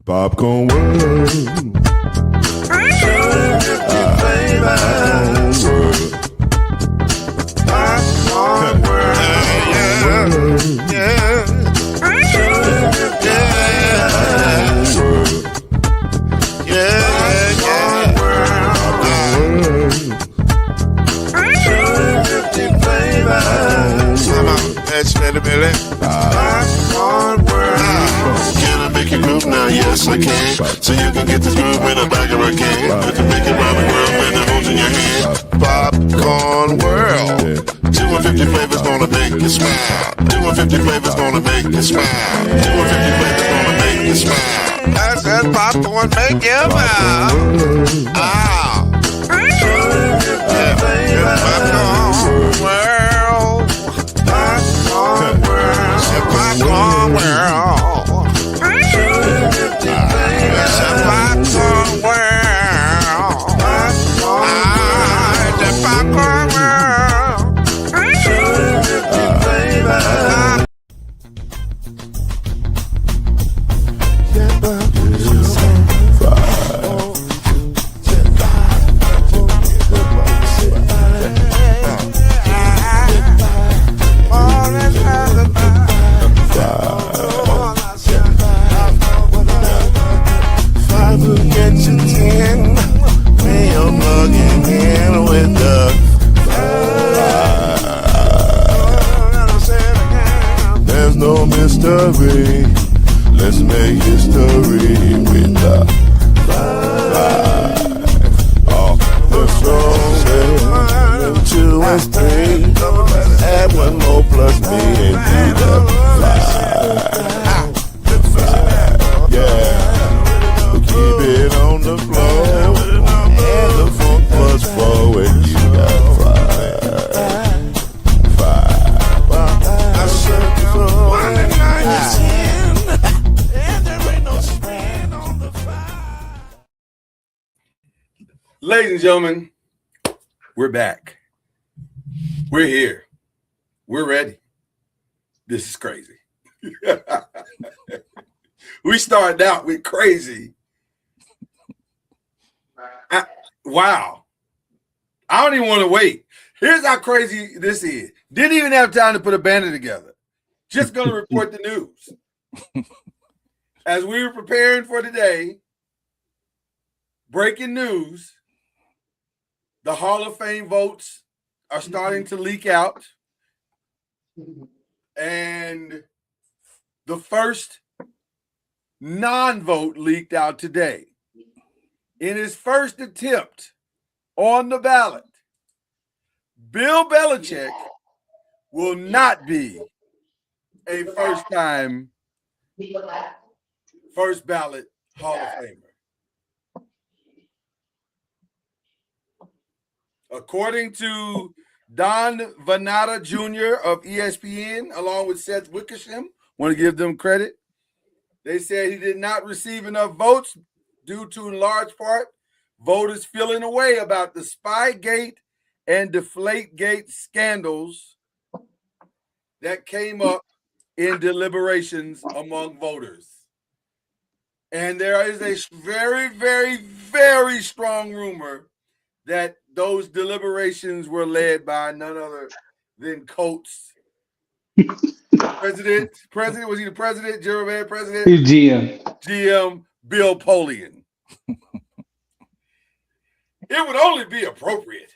Popcorn world. Popcorn world. Yeah. Can I make you groove now? Yes, I can. So you can get this groove in the back of a can. You can make it round the world when the holes in your hand. Popcorn world. 250 flavors gonna make you smile. 250 flavors gonna make you smile. 250 flavors gonna make you smile. I said popcorn make you smile. Ah. 250 flavors. Popcorn world. Popcorn world. Popcorn world. Popcorn world. The popcorn world. There's no mystery. Let's make history with the five. All the strong 2 and 3. Add 1 more plus me and be the 5. Yeah. Keep it on the floor. And the funk plus 4 and you got 5. Ladies and gentlemen, we're back. We're here. We're ready. This is crazy. We started out with crazy. Wow. I don't even want to wait. Here's how crazy this is. Didn't even have time to put a banner together. Just going to report the news. As we were preparing for today, breaking news, the Hall of Fame votes are starting to leak out. And the first non-vote leaked out today. In his first attempt on the ballot, Bill Belichick will not be a first ballot Hall of Famer. According to Don Vanata Jr. of ESPN, along with Seth Wickersham, want to give them credit. They said he did not receive enough votes due to, in large part, voters feeling away about the Spygate and Deflategate scandals that came up in deliberations among voters. And there is a very, very, very strong rumor that those deliberations were led by none other than Colts president. Was he the president? General man president? GM Bill Polian. It would only be appropriate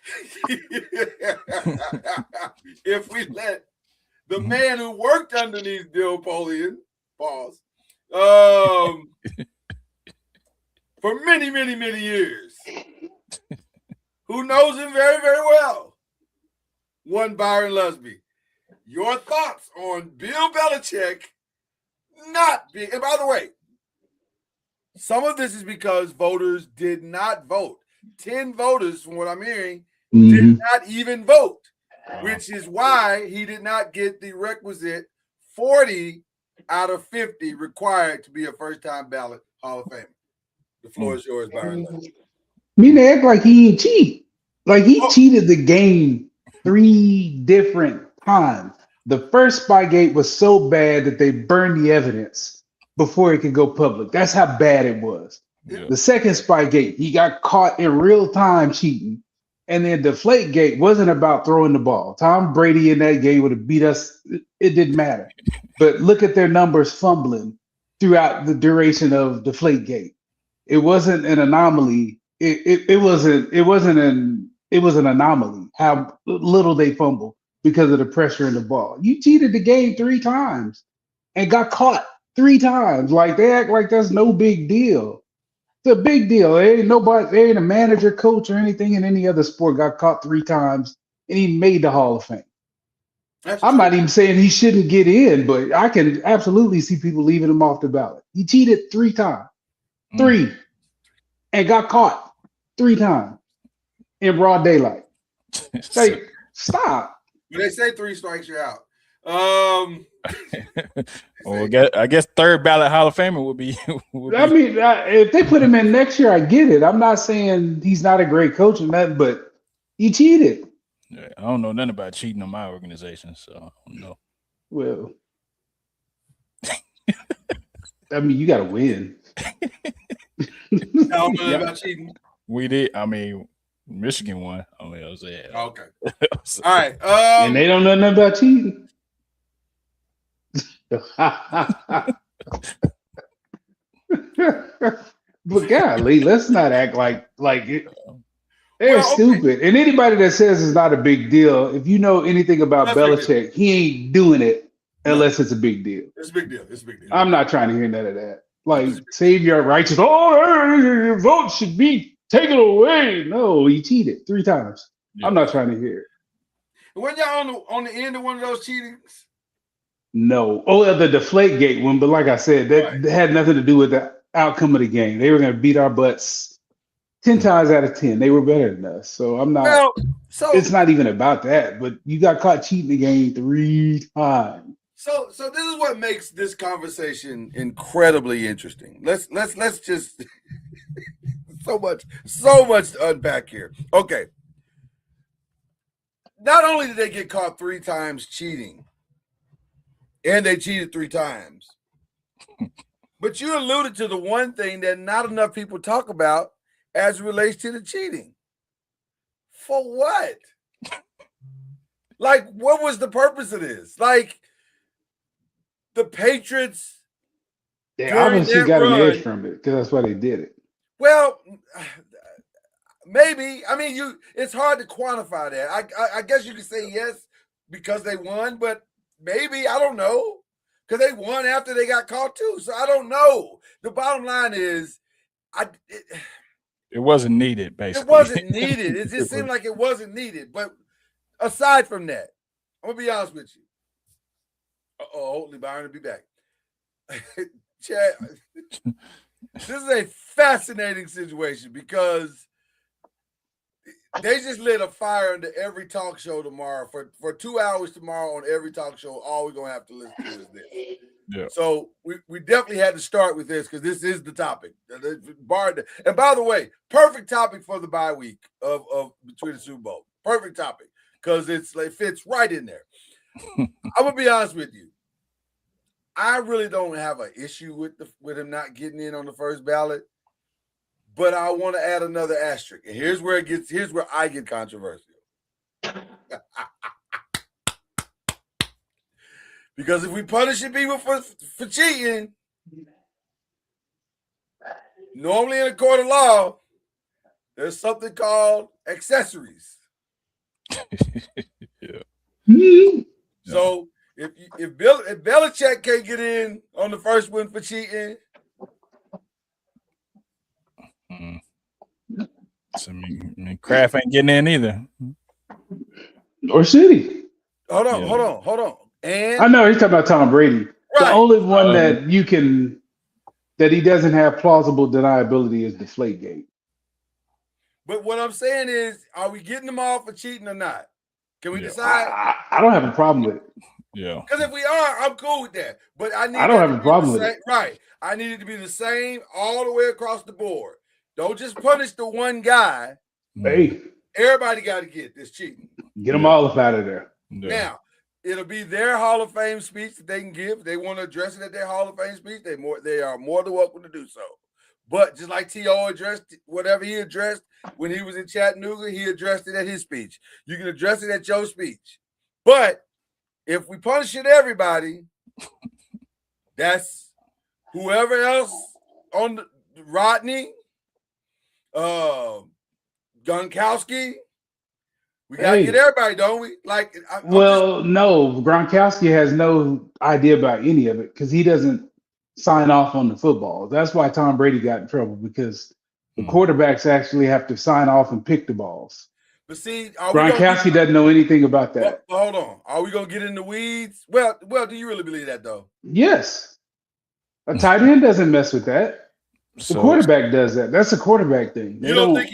if we let the man who worked underneath Bill Polian, for many, many, many years, who knows him very, very well, one Byron Lusby. Your thoughts on Bill Belichick not being, and by the way, some of this is because voters did not vote. 10 voters, from what I'm hearing, did not even vote, which is why he did not get the requisite 40 out of 50 required to be a first-time ballot Hall of Famer. The floor is yours, Byron Lusby. I mean, they act like he didn't cheat. Like he cheated the game 3 different times. The first Spygate was so bad that they burned the evidence. before it could go public. That's how bad it was. Yeah. The second Spygate, he got caught in real time cheating. And then Deflategate wasn't about throwing the ball. Tom Brady in that game would have beat us. It didn't matter. But look at their numbers fumbling throughout the duration of Deflategate. It wasn't an anomaly. It was an anomaly how little they fumbled because of the pressure in the ball. You cheated the game 3 times and got caught 3 times. Like they act like that's no big deal. It's a big deal. There ain't a manager, coach, or anything in any other sport got caught 3 times and he made the Hall of Fame. I'm not even saying he shouldn't get in, but I can absolutely see people leaving him off the ballot. He cheated 3 times. 3. And got caught 3 times in broad daylight. Like, stop. They say 3 strikes, you're out. Well, I guess third ballot Hall of Famer would be. I mean, if they put him in next year, I get it. I'm not saying he's not a great coach or nothing, but he cheated. Yeah, I don't know nothing about cheating on my organization, so I don't know. Well, I mean, you got to win. I don't know about cheating. We did. I mean, Michigan won. I mean, I was there. Okay. All right. And they don't know nothing about cheating. But golly, let's not act like it. They're stupid. And anybody that says it's not a big deal, if you know anything about Belichick, he ain't doing it unless it's a big deal. It's a big deal. It's a big deal. I'm not trying to hear none of that. Like, save your righteous. Oh, your vote should be taken away. No, he cheated 3 times. Yeah. I'm not trying to hear it. When y'all on the end of one of those cheatings? No. Oh, the Deflategate one. But like I said, that had nothing to do with the outcome of the game. They were going to beat our butts 10 times out of 10. They were better than us. So I'm not. Well, it's not even about that. But you got caught cheating the game 3 times. So this is what makes this conversation incredibly interesting. Let's just so much to unpack here. Okay. Not only did they get caught 3 times cheating, and they cheated 3 times, but you alluded to the one thing that not enough people talk about as it relates to the cheating. For what? Like, what was the purpose of this? Like, the Patriots, they obviously got an edge from it because that's why they did it. Well, maybe. I mean, it's hard to quantify that. I guess you could say yes because they won, but maybe, I don't know, because they won after they got caught too. So I don't know. The bottom line is, it wasn't needed. Basically, it wasn't needed. It just seemed like it wasn't needed. But aside from that, I'm gonna be honest with you. Hopefully Byron will be back. Chad, this is a fascinating situation because they just lit a fire into every talk show tomorrow. For 2 hours tomorrow on every talk show, all we're going to have to listen to is this. Yeah. So we definitely had to start with this because this is the topic. And by the way, perfect topic for the bye week of between the Super Bowl. Perfect topic because it fits right in there. I'm going to be honest with you. I really don't have an issue with him not getting in on the first ballot, but I want to add another asterisk. And here's where I get controversial. Because if we punishing people for cheating, normally in a court of law, there's something called accessories. Yeah. So if Belichick can't get in on the first one for cheating, so, I mean, Kraft ain't getting in either. Or City. Hold on. And I know he's talking about Tom Brady. Right. The only one that he doesn't have plausible deniability is Deflategate. But what I'm saying is, are we getting them all for cheating or not? Can we decide? I don't have a problem with it. Yeah. Because if we are, I'm cool with that. But I don't have a problem with it. Right. I need it to be the same all the way across the board. Don't just punish the one guy. Hey. Everybody got to get this cheating. Get them all up out of there. Yeah. Now, It'll be their Hall of Fame speech that they can give. If they want to address it at their Hall of Fame speech, they are more than welcome to do so. But just like T.O. addressed whatever he addressed when he was in Chattanooga, he addressed it at his speech. You can address it at your speech. But if we punishing everybody, that's whoever else on the Rodney, Gronkowski. We gotta get everybody, don't we? Like, no, Gronkowski has no idea about any of it because he doesn't sign off on the football. That's why Tom Brady got in trouble because the quarterbacks actually have to sign off and pick the balls. But see, Gronkowski doesn't know anything about that. Well, hold on. Are we gonna get in the weeds? Well, do you really believe that though? Yes. A tight end doesn't mess with that. The quarterback does that. That's a quarterback thing. You don't think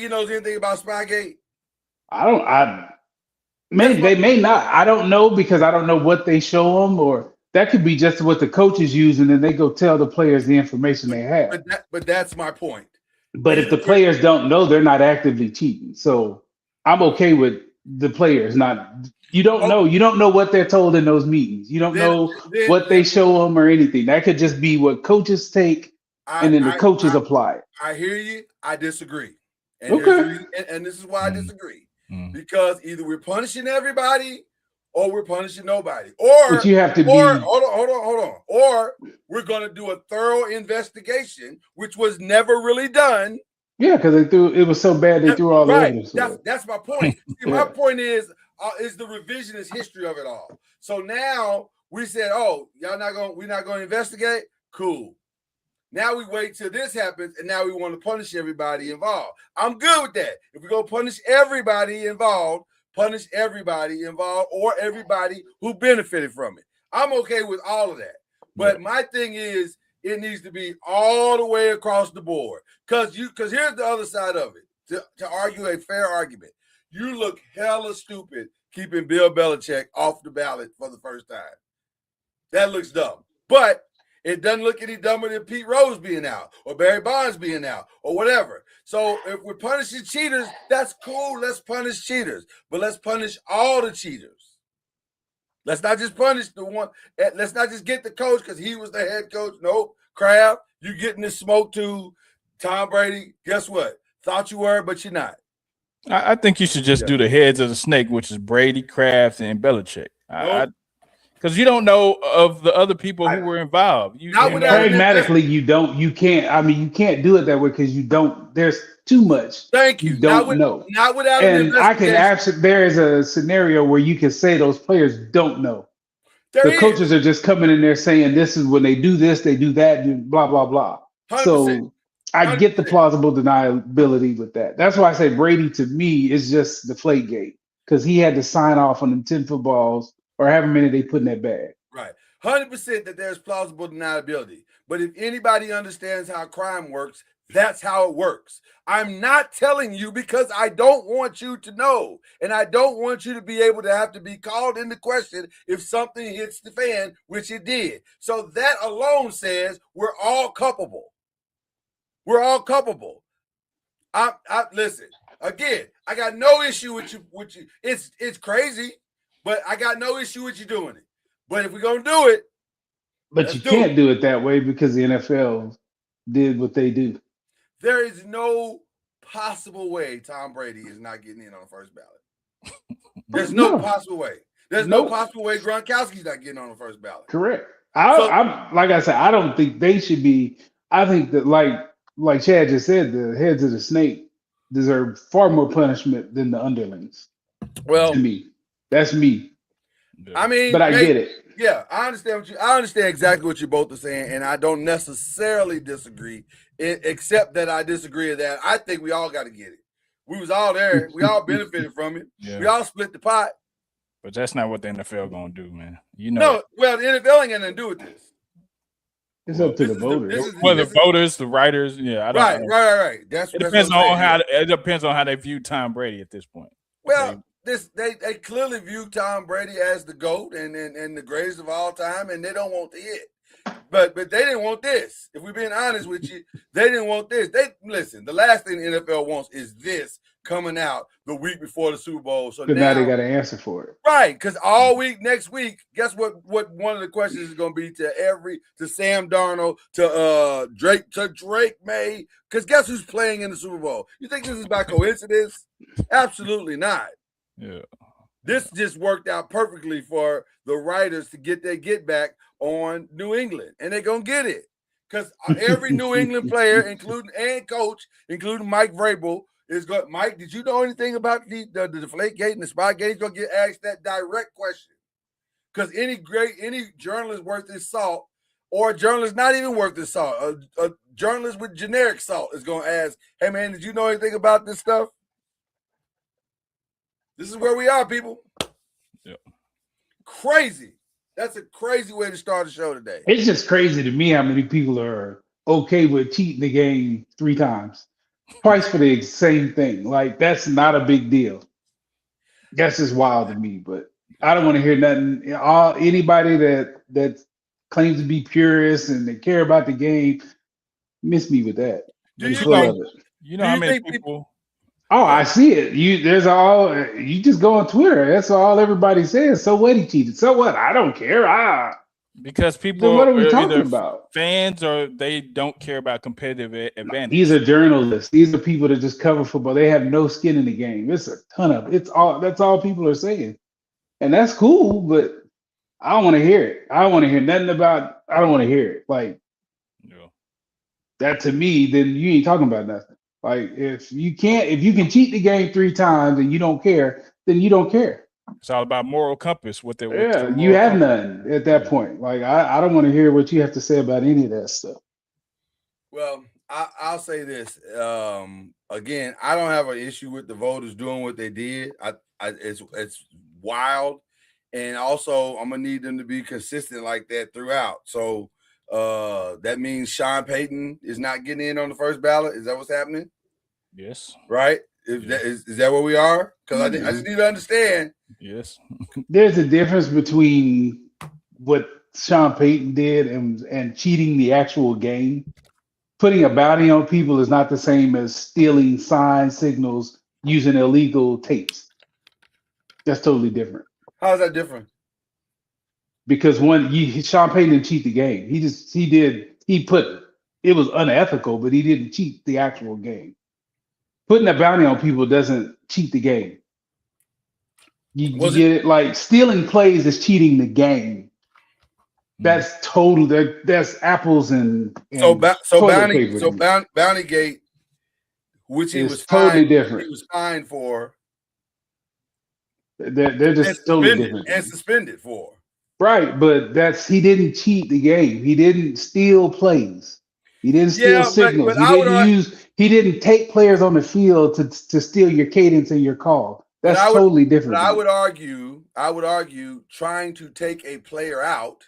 he knows anything about Spygate? They may not. I don't know because I don't know what they show them, or that could be just what the coaches use, and then they go tell the players the information they have. But that's my point. But if the players don't know, they're not actively cheating. So I'm okay with the players not. You don't know. You don't know what they're told in those meetings. You don't know what they show them or anything. That could just be what coaches take, and then the coaches apply it. I hear you. I disagree. And okay. And this is why I disagree. Because either we're punishing everybody or we're punishing nobody. Or but you have to hold on. Or we're going to do a thorough investigation, which was never really done. Yeah, because it was so bad they threw all the evidence. That's my point. See, my point is the revisionist history of it all. So now we said, oh, we're not going to investigate? Cool. Now we wait till this happens, and now we want to punish everybody involved. I'm good with that. If we're going to punish everybody involved, or everybody who benefited from it. I'm okay with all of that. But my thing is, it needs to be all the way across the board. Because here's the other side of it. To argue a fair argument, you look hella stupid keeping Bill Belichick off the ballot for the first time. That looks dumb. But it doesn't look any dumber than Pete Rose being out or Barry Bonds being out or whatever. So if we're punishing cheaters, that's cool. Let's punish cheaters. But let's punish all the cheaters. Let's not just punish the one. Let's not just get the coach because he was the head coach. Nope. Kraft, you getting this smoke too. Tom Brady, guess what? Thought you were, but you're not. I think you should just do the heads of the snake, which is Brady, Kraft, and Belichick. Nope. Because you don't know of the other people who were involved. Pragmatically, you can't. I mean, you can't do it that way because you don't. There's too much. Thank you. You don't know. Not without. And I can there is a scenario where you can say those players don't know. The coaches are just coming in there saying this is when they do this, they do that, blah blah blah. 100%. So I get the plausible deniability with that. That's why I say Brady to me is just the Deflategate because he had to sign off on them 10 footballs. Or however many they put in that bag. Right. 100% that there's plausible deniability. But if anybody understands how crime works, that's how it works. I'm not telling you because I don't want you to know. And I don't want you to be able to have to be called into question if something hits the fan, which it did. So that alone says we're all culpable. We're all culpable. Listen, again, I got no issue with you. It's crazy. But I got no issue with you doing it. But if we're going to do it. But you can't do it that way because the NFL did what they do. There is no possible way Tom Brady is not getting in on the first ballot. There's no possible way. There's no possible way Gronkowski's not getting on the first ballot. Correct. I'm like I said, I don't think they should be. I think that like Chad just said, the heads of the snake deserve far more punishment than the underlings. Well, to me. That's me. I mean, but I get it. Yeah, I understand I understand exactly what you both are saying, and I don't necessarily disagree, except that I disagree that I think we all got to get it. We was all there. We all benefited from it. Yeah. We all split the pot. But that's not what the NFL gonna do, man. You know. No, well, the NFL ain't gonna do with this. It's up to the voters. The voters, the writers, yeah. Right. It depends on how they view Tom Brady at this point. Well. They clearly view Tom Brady as the GOAT and the greatest of all time, and they don't want the hit. But they didn't want this. If we're being honest with you, they didn't want this. Listen, the last thing the NFL wants is this coming out the week before the Super Bowl. So But now they got to answer for it. right, because all week next week, guess what one of the questions is going to be to Sam Darnold, to Drake May, because guess who's playing in the Super Bowl? You think this is by coincidence? Absolutely not. Yeah. This just worked out perfectly for the writers to get their get back on New England, and they're going to get it. Because every New England player, including coach, including Mike Vrabel, is going. Mike, did you know anything about the deflate gate and the spot gate? He's going to get asked that direct question. Because any journalist worth his salt, or a journalist not even worth his salt, a journalist with generic salt is going to ask, "Hey man, did you know anything about this stuff?" This is where we are, people. Yeah. Crazy. That's a crazy way to start the show today. It's just crazy to me how many people are okay with cheating the game 3 times, twice for the same thing. Like, that's not a big deal. That's just wild to me. But I don't want to hear nothing. Anybody that claims to be purists and they care about the game, miss me with that. Do I'm you full think- of it. You know Do how you many think people? Oh, I see it. You just go on Twitter. That's all everybody says. So what, he cheated? So what? I don't care. Because Then people what are we are talking either about? fans or they don't care about competitive advantage. These are journalists. These are people that just cover football. They have no skin in the game. It's a ton of that's all people are saying. And that's cool, but I don't want to hear it. I don't want to hear nothing about I don't want to hear it. Like, Yeah. that to me, then you ain't talking about nothing. Like, if you can cheat the game 3 times and you don't care, then you don't care. It's all about moral compass. What Yeah, your you moral have compass. none at that point. Like, I don't want to hear what you have to say about any of that stuff. Well, I'll say this. Again, I don't have an issue with the voters doing what they did. It's wild, and also I'm gonna need them to be consistent like that throughout. So that means Sean Payton is not getting in on the first ballot. Is that what's happening? Yes. Right? Is that where we are? Because I just need to understand. Yes. There's a difference between what Sean Payton did and cheating the actual game. Putting a bounty on people is not the same as stealing sign signals using illegal tapes. That's totally different. How is that different? Because Sean Payton didn't cheat the game. It was unethical, but he didn't cheat the actual game. Putting a bounty on people doesn't cheat the game. You get it? Like, stealing plays is cheating the game. That's total. That's apples and Bountygate, which he was totally fined, different. He was fined for. They're just totally different. And suspended for. Right, but he didn't cheat the game. He didn't steal plays. He didn't steal signals. He didn't take players on the field to steal your cadence and your call. That's totally different. But I would argue trying to take a player out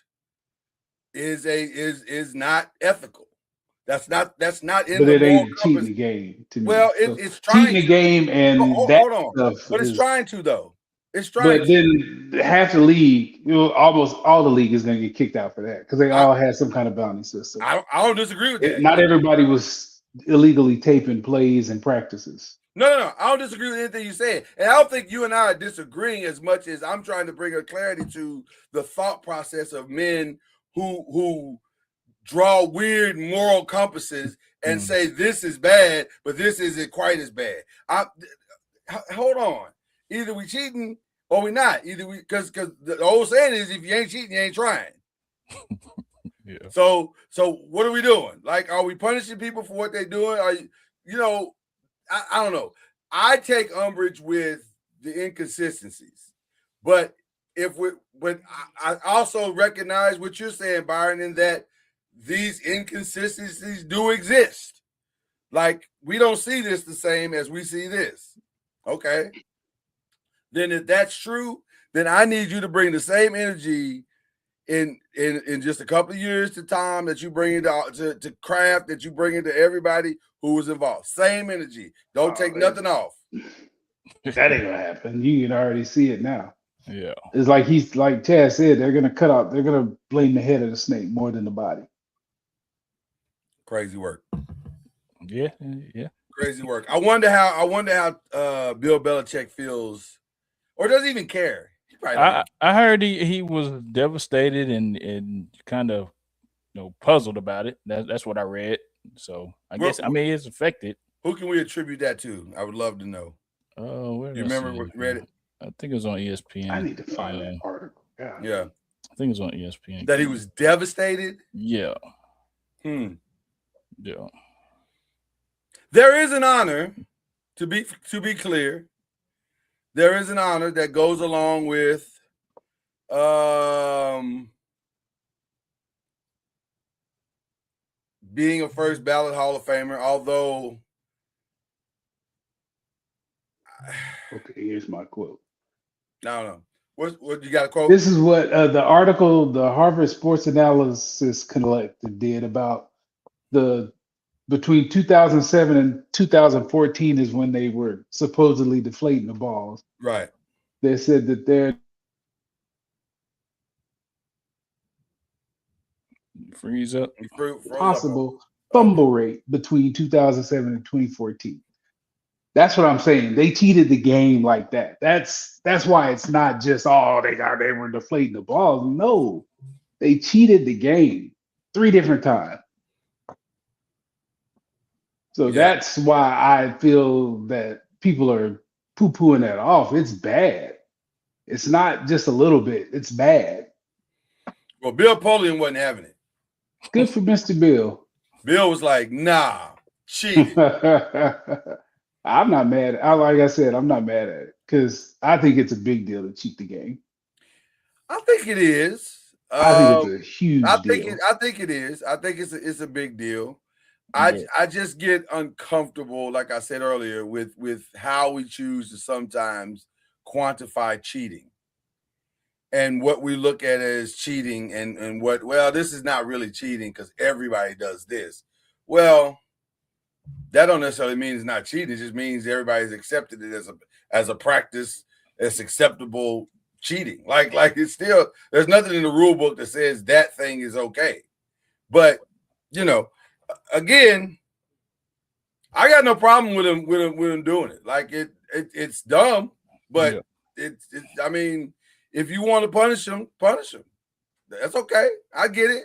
is not ethical. That's not in but the it ain't compass. Cheating the game to me. Well, it's trying cheating the game and hold on. But it's trying to though. It's trying. But then half the league, almost all the league is going to get kicked out for that because they all had some kind of bounty system. I don't disagree with that. Not everybody was illegally taping plays and practices. No. I don't disagree with anything you said. And I don't think you and I are disagreeing as much as I'm trying to bring a clarity to the thought process of men who draw weird moral compasses and say this is bad, but this isn't quite as bad. Hold on. Either we cheating or we not. Either we because the old saying is if you ain't cheating, you ain't trying. Yeah. So what are we doing? Like, are we punishing people for what they're doing? I don't know. I take umbrage with the inconsistencies, but I also recognize what you're saying, Byron, in that these inconsistencies do exist. Like, we don't see this the same as we see this. Okay. Then if that's true, then I need you to bring the same energy in just a couple of years to time that you bring into to craft, that you bring into everybody who was involved. Same energy. Don't take nothing off. That ain't gonna happen. You can already see it now. Yeah. It's like Chad said, they're gonna blame the head of the snake more than the body. Crazy work. Yeah. Crazy work. I wonder how Bill Belichick feels, or doesn't even care. He probably don't even I heard he was devastated and kind of puzzled about it. That's what I read. So I guess it's affected. Who can we attribute that to? I would love to know. Where did You I remember see what it? read it? I think it was on ESPN. I need to find that article. God. Yeah. I think it was on ESPN. That he was devastated? Yeah. Yeah. Yeah. There is an honor, to be clear. There is an honor that goes along with being a first ballot Hall of Famer, although okay, here's my quote. No. What you got a quote? This is what the article the Harvard Sports Analysis Collective did about between 2007 and 2014 is when they were supposedly deflating the balls. Right. They said that they're freeze up. Possible fumble rate between 2007 and 2014. That's what I'm saying. They cheated the game like that. That's why it's not just they were deflating the balls. No, they cheated the game 3 different times. So that's why I feel that people are poo-pooing that off. It's bad. It's not just a little bit. It's bad. Well, Bill Polian wasn't having it. Good for Mr. Bill. Bill was like, nah, cheating. I'm not mad. Like I said, I'm not mad at it because I think it's a big deal to cheat the game. I think it is. I think it's a huge deal. I think it is. I think it's a big deal. I just get uncomfortable, like I said earlier, with how we choose to sometimes quantify cheating and what we look at as cheating and this is not really cheating because everybody does this. Well, that don't necessarily mean it's not cheating. It just means everybody's accepted it as a practice that's acceptable cheating. Like it's still, there's nothing in the rule book that says that thing is okay. But again, I got no problem with him doing it. Like it's dumb, but it's I mean, if you want to punish him, punish him. That's okay. I get it.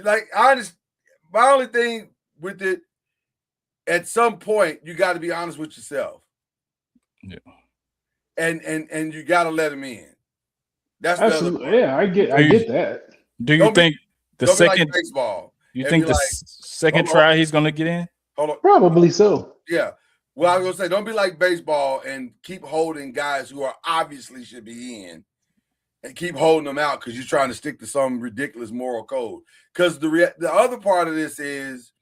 Like my only thing with it, at some point, you got to be honest with yourself. Yeah. And you got to let him in. That's absolutely. The other part. Yeah, I get that. Do you think the second like baseball? You think the second try he's going to get in? Hold on. Probably so. Yeah. Well, I was going to say, don't be like baseball and keep holding guys who are obviously should be in and keep holding them out because you're trying to stick to some ridiculous moral code. Because the other part of this is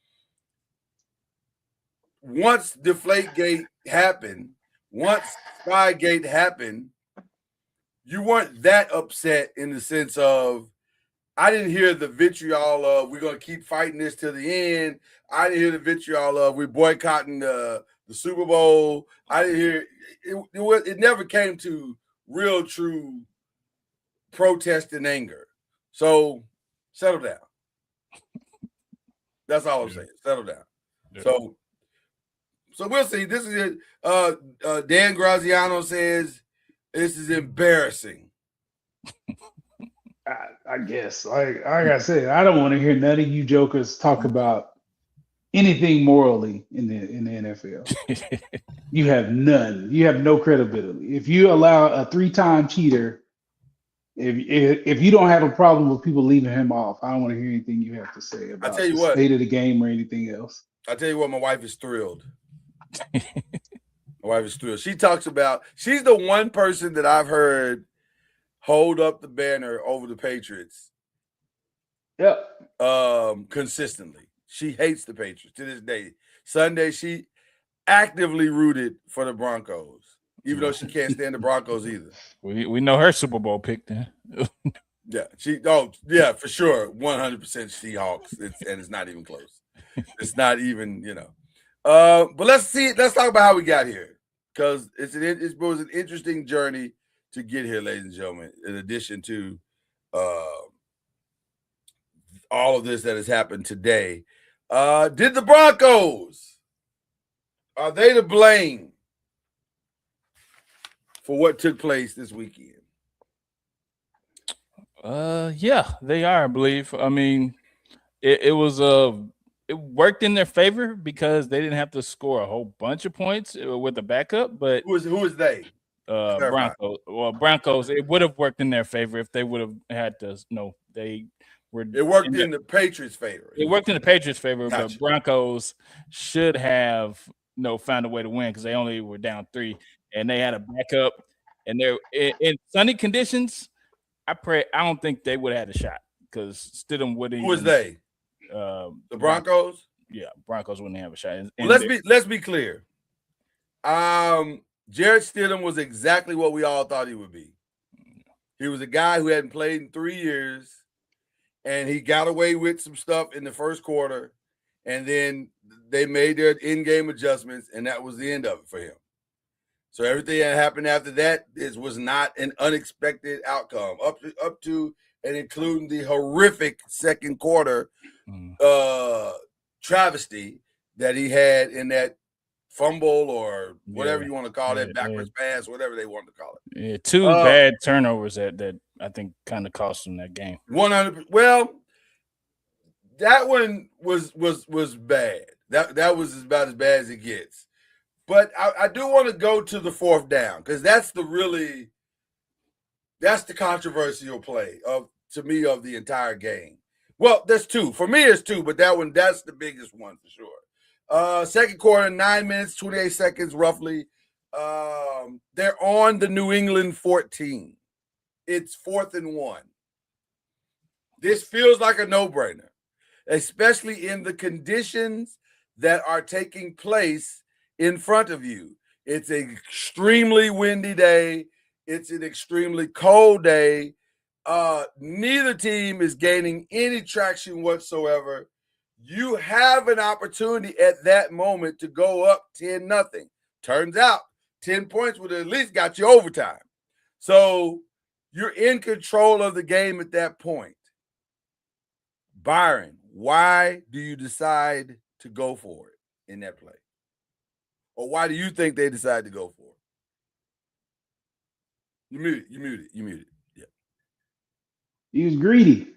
once Deflategate happened, once Spygate happened, you weren't that upset in the sense of, I didn't hear the vitriol of we're going to keep fighting this till the end. I didn't hear the vitriol of we're boycotting the Super Bowl. I didn't hear it never came to real, true protest and anger. So settle down. That's all I'm saying. Settle down. Yeah. So we'll see. This is it. Dan Graziano says this is embarrassing. I guess, like I said, I don't want to hear none of you jokers talk about anything morally in the NFL. You have none. You have no credibility. If you allow a 3-time cheater, if you don't have a problem with people leaving him off, I don't want to hear anything you have to say about the state of the game or anything else. I tell you what, my wife is thrilled. My wife is thrilled. She talks about, she's the one person that I've heard hold up the banner over the Patriots. Yep. Consistently. She hates the Patriots to this day. Sunday, she actively rooted for the Broncos, even though she can't stand the Broncos either. We know her Super Bowl pick then. Yeah, for sure. 100% Seahawks. And it's not even close. It's not even, but let's talk about how we got here. Because it was an interesting journey to get here, ladies and gentlemen, in addition to all of this that has happened today. Did the Broncos Are they to blame for what took place this weekend? Yeah, they are, I believe. I mean, it was it worked in their favor because they didn't have to score a whole bunch of points with the backup, but Who is they? Clarify. Broncos, it would have worked in their favor if they would have had to, they were It worked in the Patriots' favor. It worked in the Patriots' favor, Gotcha. but Broncos should have found a way to win because they only were down 3 and they had a backup. And they're in sunny conditions. I don't think they would have had a shot because Stidham wouldn't. Who was they? The Broncos. Yeah, Broncos wouldn't have a shot. Let's be clear. Jared Stidham was exactly what we all thought he would be. He was a guy who hadn't played in 3 years, and he got away with some stuff in the first quarter, and then they made their in-game adjustments, and that was the end of it for him. So everything that happened after that was not an unexpected outcome, up to and including the horrific second quarter travesty that he had in that fumble or whatever you want to call it, backwards pass, whatever they want to call it. Yeah, 2 bad turnovers that I think kind of cost him that game. 100%. Well, that one was bad. That was about as bad as it gets. But I do want to go to the fourth down because that's the controversial play of the entire game. Well, there's 2. For me, it's 2, but that's the biggest one for sure. Second quarter, 9 minutes, 28 seconds roughly. They're on the New England 14. It's 4th and 1. This feels like a no-brainer, especially in the conditions that are taking place in front of you. It's an extremely windy day. It's an extremely cold day. Neither team is gaining any traction whatsoever. You have an opportunity at that moment to go up 10-0. Turns out 10 points would have at least got you overtime. So you're in control of the game at that point. Byron, why do you decide to go for it in that play? Or why do you think they decided to go for it? You muted. Yeah. He was greedy.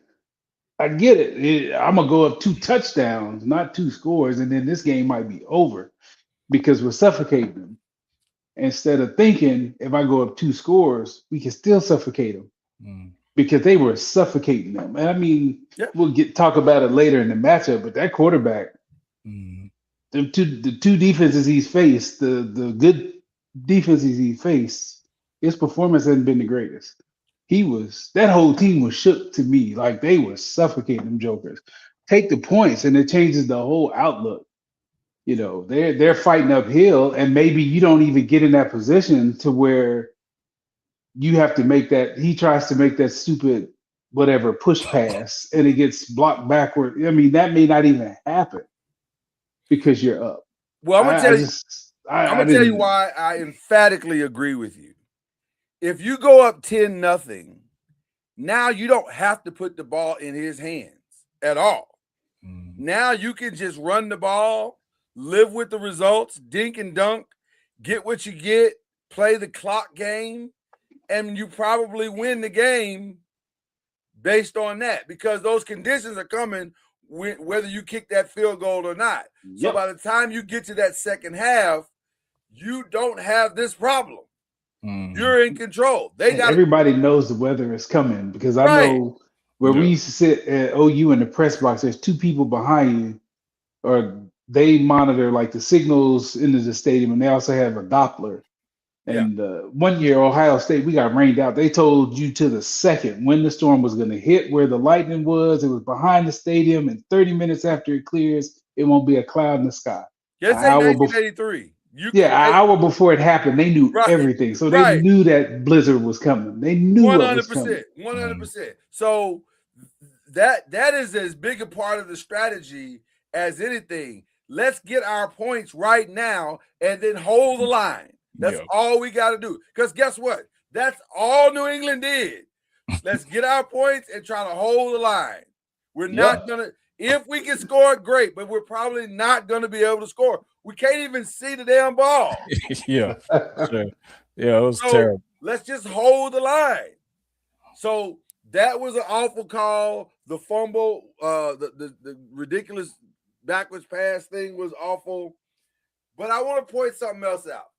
I get it. I'm going to go up 2 touchdowns, not 2 scores, and then this game might be over because we're suffocating them. Instead of thinking, if I go up 2 scores, we can still suffocate them because they were suffocating them. And I mean, we'll talk about it later in the matchup, but that quarterback, the two defenses he's faced, the good defenses he faced, his performance hasn't been the greatest. That whole team was shook to me, like they were suffocating them jokers. Take the points, and it changes the whole outlook. They're fighting uphill, and maybe you don't even get in that position to where you have to make that. He tries to make that stupid whatever push pass, and it gets blocked backward. I mean, that may not even happen because you're up. Well, I'm gonna tell you why I emphatically agree with you. If you go up 10-0, now you don't have to put the ball in his hands at all. Now you can just run the ball, live with the results, dink and dunk, get what you get, play the clock game, and you probably win the game based on that because those conditions are coming whether you kick that field goal or not. So by the time you get to that second half, you don't have this problem. You're in control. Everybody knows the weather is coming because I know where we used to sit at OU in the press box, there's 2 people behind you, or they monitor like the signals into the stadium, and they also have a Doppler. And 1 year, Ohio State, we got rained out. They told you to the second when the storm was going to hit, where the lightning was. It was behind the stadium, and 30 minutes after it clears, it won't be a cloud in the sky. Yes, 1983. An hour before it happened, they knew everything. So they knew that blizzard was coming. They knew 100%, what was coming. 100%. So that is as big a part of the strategy as anything. Let's get our points right now and then hold the line. That's all we got to do. Because guess what? That's all New England did. Let's get our points and try to hold the line. We're not going to If we can score, great, but we're probably not going to be able to score. We can't even see the damn ball. Yeah, sure. Yeah, it was So terrible. let's just hold the line. So that was an awful call. The fumble, the ridiculous backwards pass thing was awful. But I want to point something else out.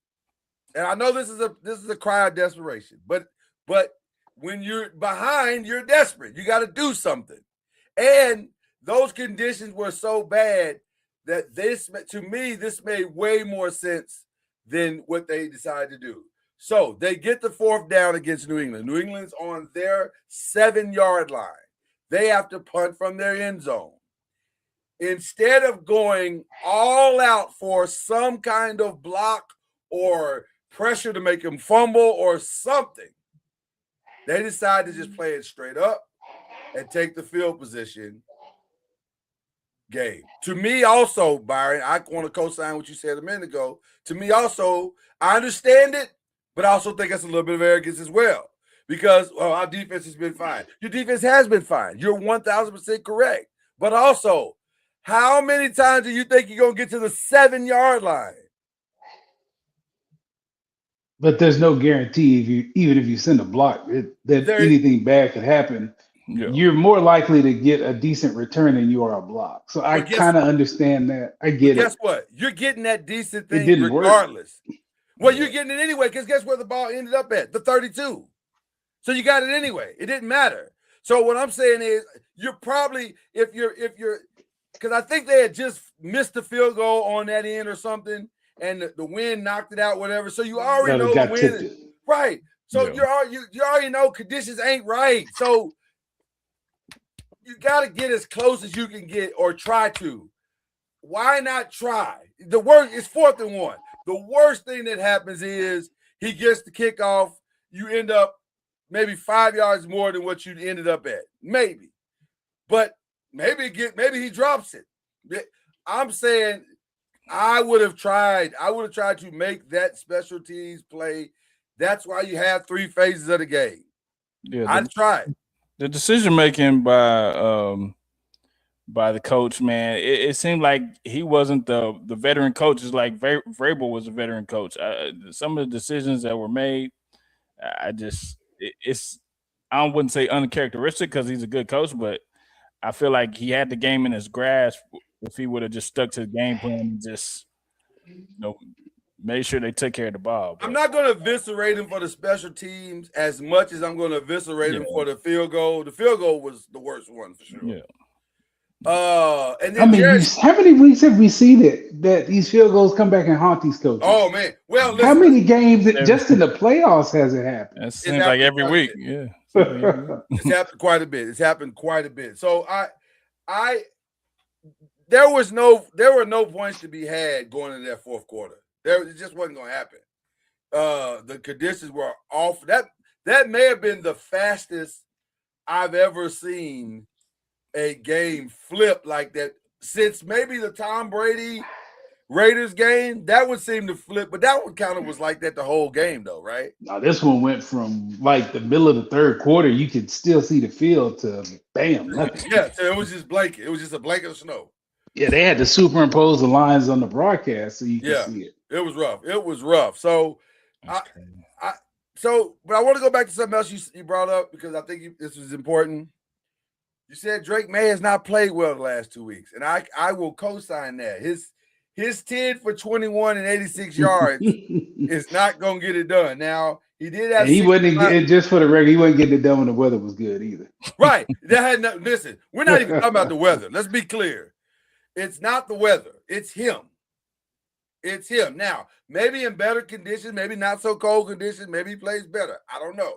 And I know this is a cry of desperation, but when you're behind, you're desperate. You got to do something. And those conditions were so bad that this made way more sense than what they decided to do. So they get the 4th down against New England. New England's on their 7-yard line. They have to punt from their end zone. Instead of going all out for some kind of block or pressure to make them fumble or something, they decide to just play it straight up and take the field position game. To me also, Byron, I want to co-sign what you said a minute ago. To me also, I understand it, but I also think that's a little bit of arrogance as well because our defense has been fine. Your defense has been fine. You're 1,000% correct. But also, how many times do you think you're going to get to the 7-yard line? But there's no guarantee even if you send a block that anything bad could happen. Yeah. You're more likely to get a decent return than you are a block. So I kind of understand that. I get it. Guess what? You're getting that decent thing Work. regardless. Well, you're getting it anyway because guess where the ball ended up at? The 32. So you got it anyway. It didn't matter. So what I'm saying is you're probably if you're because I think they had just missed the field goal on that end or something, and the wind knocked it out, whatever. So you already know the wind, right? So you already know conditions ain't right. So you got to get as close as you can get or try to. Why not try? The worst is 4th and 1. The worst thing that happens is he gets the kickoff. You end up maybe 5 yards more than what you ended up at. Maybe. But maybe he drops it. I'm saying I would have tried to make that special teams play. That's why you have 3 phases of the game. Yeah, I'd try it. The decision making by the coach, man, it seemed like he wasn't the veteran coach. It's like Vrabel was a veteran coach. Some of the decisions that were made, I wouldn't say uncharacteristic because he's a good coach, but I feel like he had the game in his grasp if he would have just stuck to the game plan and just made sure they took care of the ball. But I'm not going to eviscerate him for the special teams as much as I'm going to eviscerate him for the field goal. The field goal was the worst one for sure. Yeah. And then how many weeks have we seen that these field goals come back and haunt these coaches? Oh man! Well, how many games just in the playoffs has it happened? It seems like every week. Yeah, it's happened quite a bit. So there were no points to be had going into that 4th quarter. It just wasn't going to happen. The conditions were off. That may have been the fastest I've ever seen a game flip like that since maybe the Tom Brady Raiders game. That would seem to flip, but that one kind of was like that the whole game, though, right? No, this one went from like the middle of the 3rd quarter. You could still see the field to bam. Nothing. Yeah, so it was just blanket. It was just a blanket of snow. Yeah, they had to superimpose the lines on the broadcast so you could see it. It was rough. So, but I want to go back to something else you brought up because I think this was important. You said Drake May has not played well the last 2 weeks, and I will co-sign that. His 10 for 21 and 86 yards is not going to get it done. Now, he did have. And he wasn't just for the record. He wasn't getting it done when the weather was good either. Right. That had nothing. Listen, we're not even talking about the weather. Let's be clear. It's not the weather. It's him. It's him. Now, maybe in better conditions, maybe not so cold conditions, maybe he plays better. I don't know.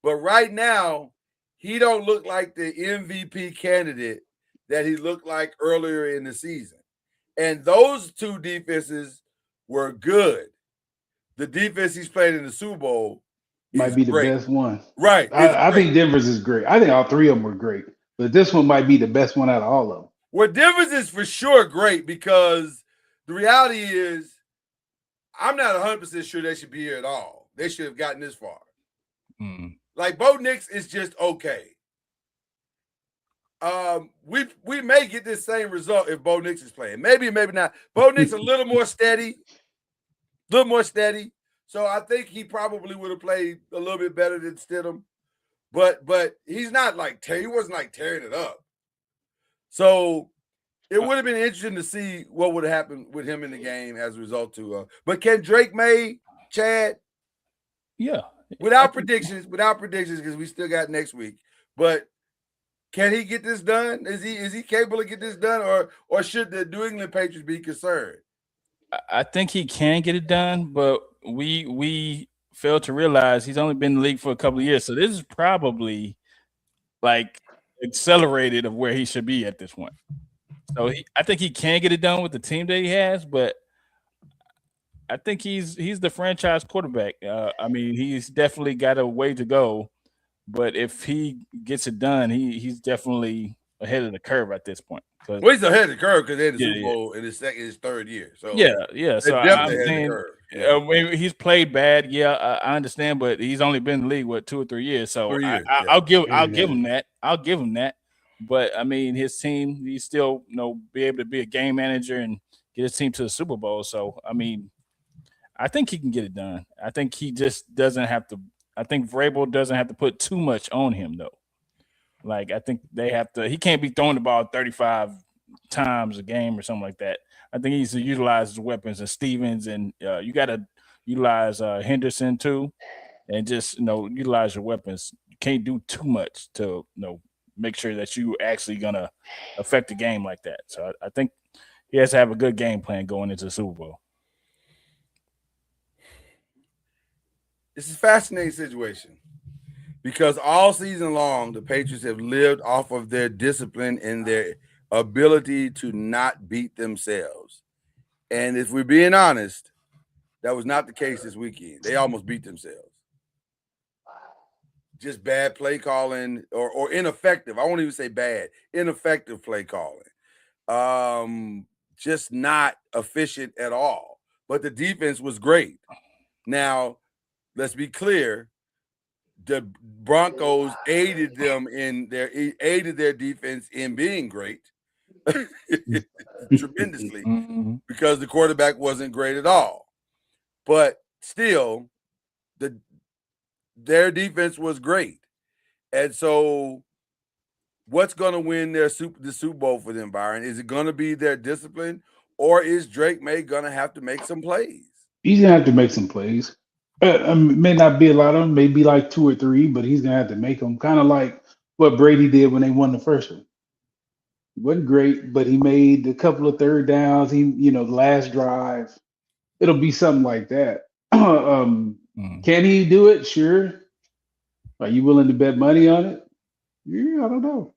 But right now, he don't look like the MVP candidate that he looked like earlier in the season. And those 2 defenses were good. The defense he's played in the Super Bowl might be the best one. Right. I think Denver's is great. I think all 3 of them were great. But this one might be the best one out of all of them. Well, Denver's is for sure great because the reality is I'm not 100% sure they should be here at all. They should have gotten this far. 'Far. Mm. Like, Bo Nix is just okay. We may get this same result if Bo Nix is playing. Maybe not. Bo Nix a little more steady. So I think he probably would have played a little bit better than Stidham. But he's not like he wasn't like tearing it up. So it would have been interesting to see what would have happened with him in the game as a result to but can Drake May, Chad? Yeah. Without predictions, because we still got next week. But can he get this done? Is he capable of getting this done, or should the New England Patriots be concerned? I think he can get it done, but we failed to realize he's only been in the league for a couple of years. So this is probably like accelerated of where he should be at this point. So I think he can get it done with the team that he has, but I think he's the franchise quarterback. I mean, he's definitely got a way to go, but if he gets it done, he's definitely ahead of the curve at this point. Well, he's ahead of the curve because they're in the Super Bowl in his third year. So yeah. So I'm saying, he's played bad. Yeah, I understand, but he's only been in the league 2 or 3 years. So I'll give him that. I'll give him that. But I mean, his team, he still be able to be a game manager and get his team to the Super Bowl. So I mean, I think he can get it done. I think he just doesn't have to. I think Vrabel doesn't have to put too much on him though. Like I think they have to. He can't be throwing the ball 35 times a game or something like that. I think he needs to utilize his weapons and Stevens, and you got to utilize Henderson too, and just utilize your weapons. You can't do too much to make sure that you actually gonna affect the game like that. So I think he has to have a good game plan going into the Super Bowl. It's a fascinating situation because all season long the Patriots have lived off of their discipline and their ability to not beat themselves. And if we're being honest, that was not the case this weekend. They almost beat themselves. Just bad play calling or ineffective. I won't even say bad. Ineffective play calling. Just not efficient at all. But the defense was great. Now, let's be clear. The Broncos aided their defense in being great tremendously because the quarterback wasn't great at all. But still, their defense was great. And so what's going to win the Super Bowl for them, Byron? Is it going to be their discipline, or is Drake May going to have to make some plays? He's going to have to make some plays. May not be a lot of them, maybe like 2 or 3, but he's going to have to make them, kind of like what Brady did when they won the first one. He wasn't great, but he made a couple of third downs. The last drive. It'll be something like that. Can he do it? Sure. Are you willing to bet money on it? Yeah, I don't know.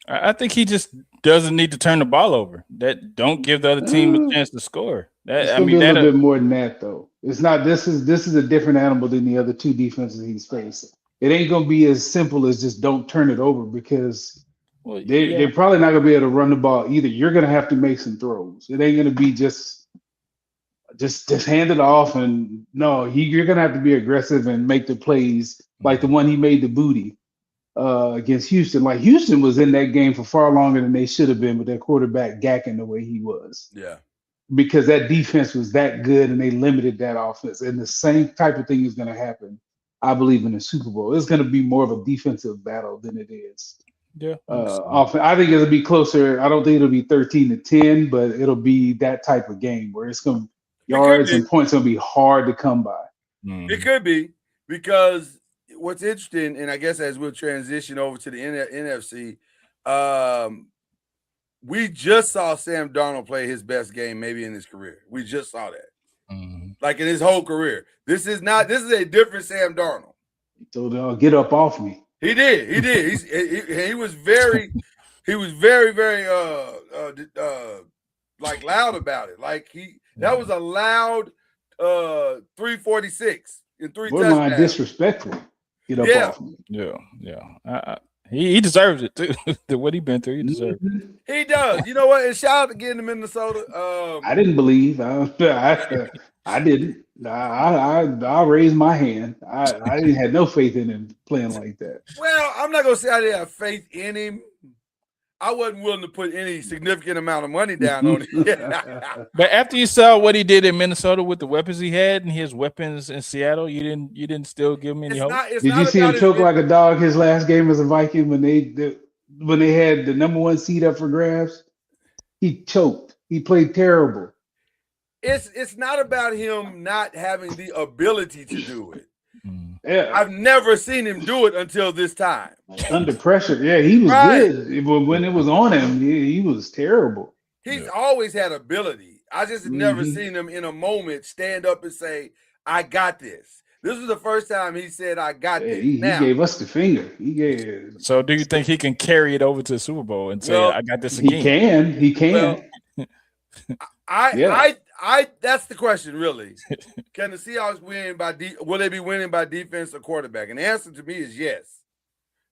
I think he just doesn't need to turn the ball over. That don't give the other team a chance to score. It's gonna be a little bit more than that, though. It's not. This is a different animal than the other 2 defenses he's facing. It ain't gonna be as simple as just don't turn it over because they're probably not gonna be able to run the ball either. You're gonna have to make some throws. It ain't gonna be just hand it off, and you're gonna have to be aggressive and make the plays like the one he made the booty against Houston. Like Houston was in that game for far longer than they should have been with their quarterback gacking the way he was. Yeah. Because that defense was that good and they limited that offense. And the same type of thing is going to happen, I believe, in the Super Bowl. It's going to be more of a defensive battle than it is. Yeah. I think it'll be closer. I don't think it'll be 13-10, but it'll be that type of game where it's going to yards and points going to be hard to come by. It could be, because what's interesting, and I guess as we'll transition over to the NFC, we just saw Sam Darnold play his best game maybe in his career. We just saw that. Like in his whole career. This is a different Sam Darnold. So get up off me. He did. He was very very like loud about it. Like that was a loud 346 in 3 touchdowns. Disrespectful. Get up off me. Yeah. He deserves it too. What he been through, he deserves it. He does. You know what? And shout out again to Minnesota. I didn't believe. I didn't. I raised my hand. I didn't have no faith in him playing like that. Well, I'm not gonna say I didn't have faith in him. I wasn't willing to put any significant amount of money down on it. But after you saw what he did in Minnesota with the weapons he had and his weapons in Seattle, you didn't still give him any hope. It's Did not you see him about choke like a dog his last game as a Viking when they had the number 1 seed up for grabs? He choked. He played terrible. It's not about him not having the ability to do it. Yeah. I've never seen him do it until this time. Under pressure. Yeah, he was good. But when it was on him, he was terrible. He's always had ability. I just never seen him in a moment stand up and say, I got this. This was the first time he said, I got this. He gave us the finger. So do you think he can carry it over to the Super Bowl and say, I got this again? He can. Well, that's the question, really. Can the Seahawks win will they be winning by defense or quarterback? And the answer to me is yes.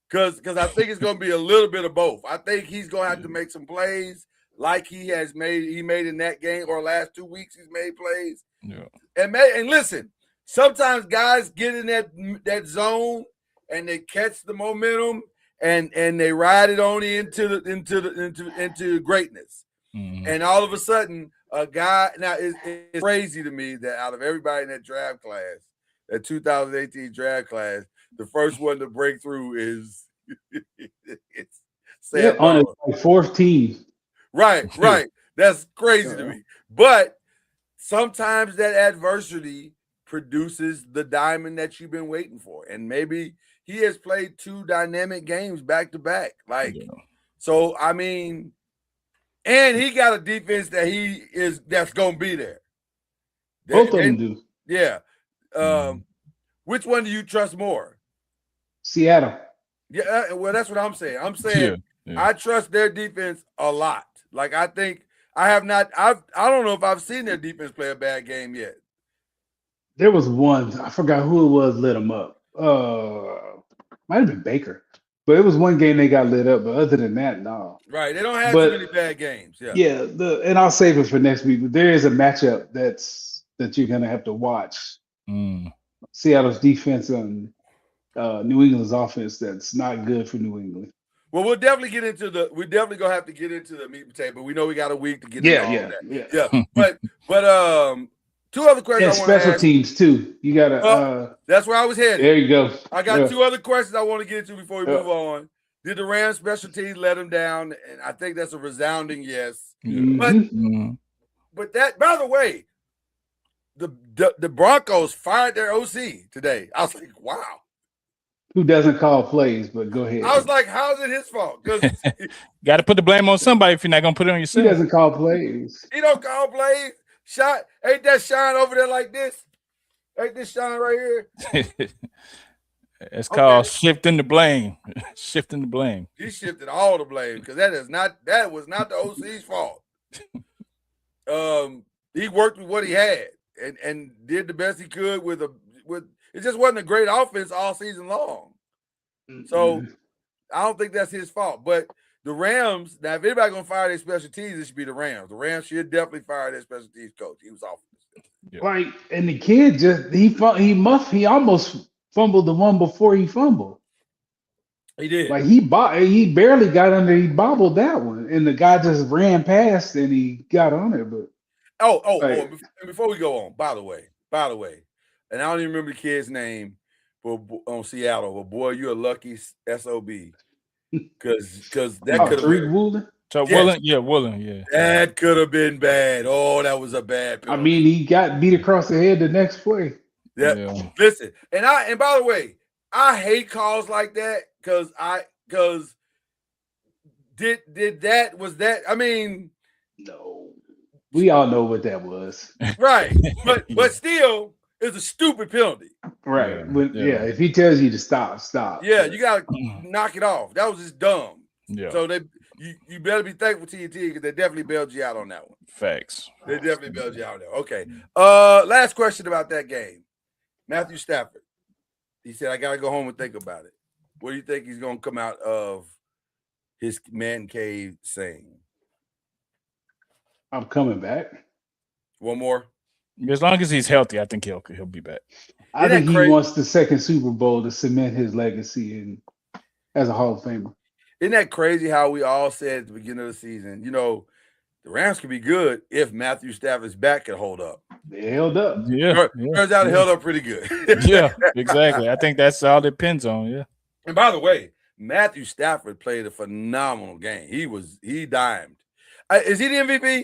Because I think it's going to be a little bit of both. I think he's going to have to make some plays like he made in that game, or last 2 weeks he's made plays. Yeah. And listen, sometimes guys get in that zone and they catch the momentum and they ride it on into greatness. And all of a sudden, a guy now it's crazy to me that out of everybody in that draft class, that 2018 draft class, the first one to break through is it's Sam on his 4th team. Right. That's crazy to me. But sometimes that adversity produces the diamond that you've been waiting for. And maybe he has played 2 dynamic games back to back. So I mean, and he got a defense that's gonna be there. Both of them do. Yeah. Which one do you trust more? Seattle. Yeah, well, that's what I'm saying. I'm saying I trust their defense a lot. Like, I think I don't know if I've seen their defense play a bad game yet. There was one, I forgot who it was, lit them up. Might have been Baker. But it was one game they got lit up. But other than that, no. Right. They don't have too many bad games. Yeah. Yeah. And I'll save it for next week. But there is a matchup that you're going to have to watch. Seattle's defense and New England's offense that's not good for New England. Well, we're definitely gonna have to get into the meat and potato, but we know we got a week to get into all that. Yeah. But 2 other questions. And special teams too. You gotta that's where I was headed. There you go. I got 2 other questions I want to get into before we move on. Did the Rams special teams let them down? And I think that's a resounding yes. But that, by the way, the Broncos fired their OC today. I was like, wow. Who doesn't call plays, but go ahead. I was like, how's it his fault? Because got to put the blame on somebody if you're not going to put it on yourself. He doesn't call plays. He don't call plays. Ain't that shine over there like this? Ain't this shine right here? It's called shifting the blame. Shifting the blame. He shifted all the blame because that was not the OC's fault. He worked with what he had and did the best he could with it just wasn't a great offense all season long. So I don't think that's his fault. But the Rams, now if anybody's gonna fire their special teams, it should be the Rams. The Rams should definitely fire their special teams coach. He was off. Like, and the kid he almost fumbled the one before he fumbled. He did. Like he barely got under. He bobbled that one, and the guy just ran past and he got on it. But before we go on, by the way, and I don't even remember the kid's name on Seattle, but boy, you're a lucky SOB. Because that could have been Woolen. So Woolen, yeah. That could have been bad. Oh, that was a bad penalty. I mean, he got beat across the head the next play. Yeah. Listen, and by the way, I hate calls like that because was that I mean, no. We all know what that was. Right. But still, it's a stupid penalty. Right. If he tells you to stop. Yeah, you gotta knock it off. That was just dumb. Yeah. So you better be thankful to TNT because they definitely bailed you out on that one. Facts. They definitely bailed you out on that. Okay. Last question about that game. Matthew Stafford. He said, I gotta go home and think about it. What do you think he's gonna come out of his man cave saying? I'm coming back. One more. As long as he's healthy, I think he'll be back. I think he wants the second Super Bowl to cement his legacy and as a Hall of Famer. Isn't that crazy how we all said at the beginning of the season, the Rams could be good if Matthew Stafford's back could hold up. They held up. Yeah. Turns out it held up pretty good. Yeah, exactly. I think that's all it depends on. Yeah. And by the way, Matthew Stafford played a phenomenal game. He dimed. Is he the MVP?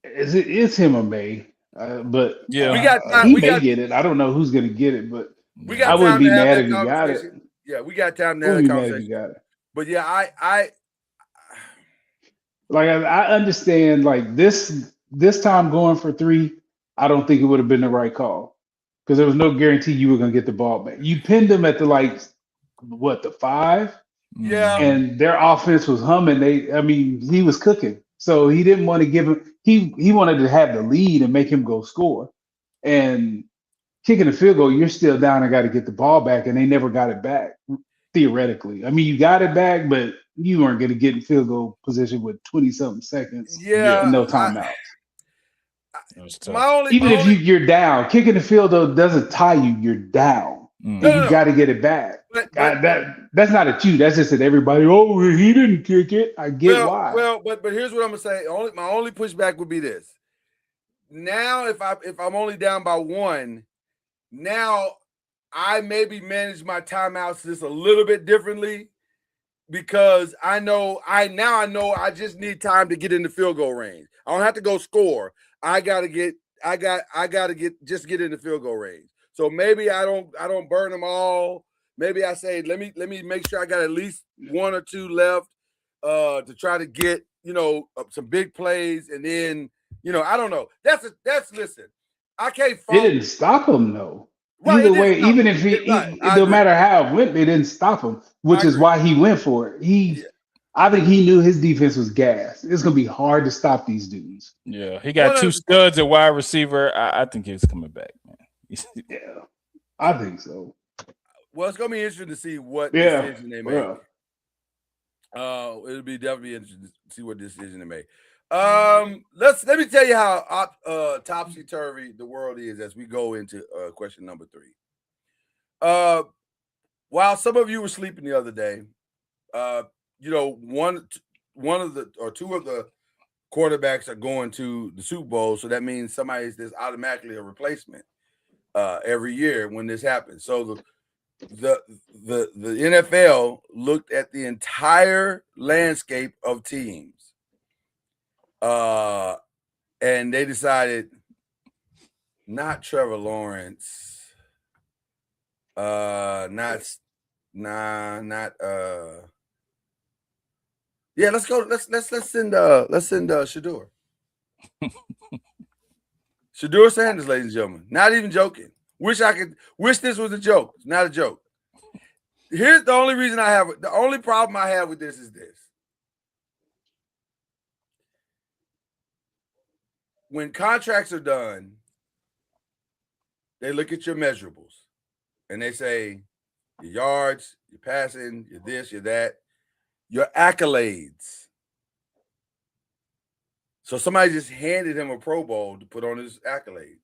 It's him or May. But Yeah. We got time. he may get it. I don't know who's going to get it, but we got I wouldn't time be to have mad that if he got it. conversation. Yeah, we got time to I have wouldn't that be mad if he conversation. got it. But yeah, I Like I understand, like this time going for 3, I don't think it would have been the right call because there was no guarantee you were going to get the ball back. You pinned them at the 5, yeah. and their offense was humming. He was cooking, so he didn't want to give him. He wanted to have the lead and make him go score, and kicking a field goal, you're still down and got to get the ball back, and they never got it back. Theoretically, I mean, you got it back, but you weren't going to get in field goal position with 20-something seconds. Yeah, and no timeouts. If you're down, kicking the field goal doesn't tie you. You're down. You got to get it back. But that's not at you. That's just at everybody. Oh, he didn't kick it. I get why. Well, but here's what I'm gonna say. My only pushback would be this. Now, if I'm only down by 1, now I maybe manage my timeouts just a little bit differently because I know I just need time to get in the field goal range. I don't have to go score. I gotta get in the field goal range. So maybe I don't burn them all. Maybe I say let me make sure I got at least 1 or 2 left to try to get some big plays, and then I don't know. That's listen. I can't. It didn't stop him though. Well, either way, even if no matter how it went, they didn't stop him, which is why he went for it. I think he knew his defense was gas. It's gonna be hard to stop these dudes. Yeah, he got 2 studs at wide receiver. I think he's coming back, man. Yeah, I think so. Well, it's gonna be interesting to see what decision they make. It'll be definitely interesting to see what decision they make. Let me tell you how topsy-turvy the world is as we go into question number 3. While some of you were sleeping the other day, one of the or 2 of the quarterbacks are going to the Super Bowl, so that means there's automatically a replacement every year when this happens. So the NFL looked at the entire landscape of teams. And they decided not Trevor Lawrence, let's go. Let's send Shador. Shador Sanders, ladies and gentlemen. Not even joking. Wish this was a joke. It's not a joke. Here's the only problem I have with this is this. When contracts are done, they look at your measurables and they say your yards, your passing, your this, your that, your accolades. So somebody just handed him a Pro Bowl to put on his accolades.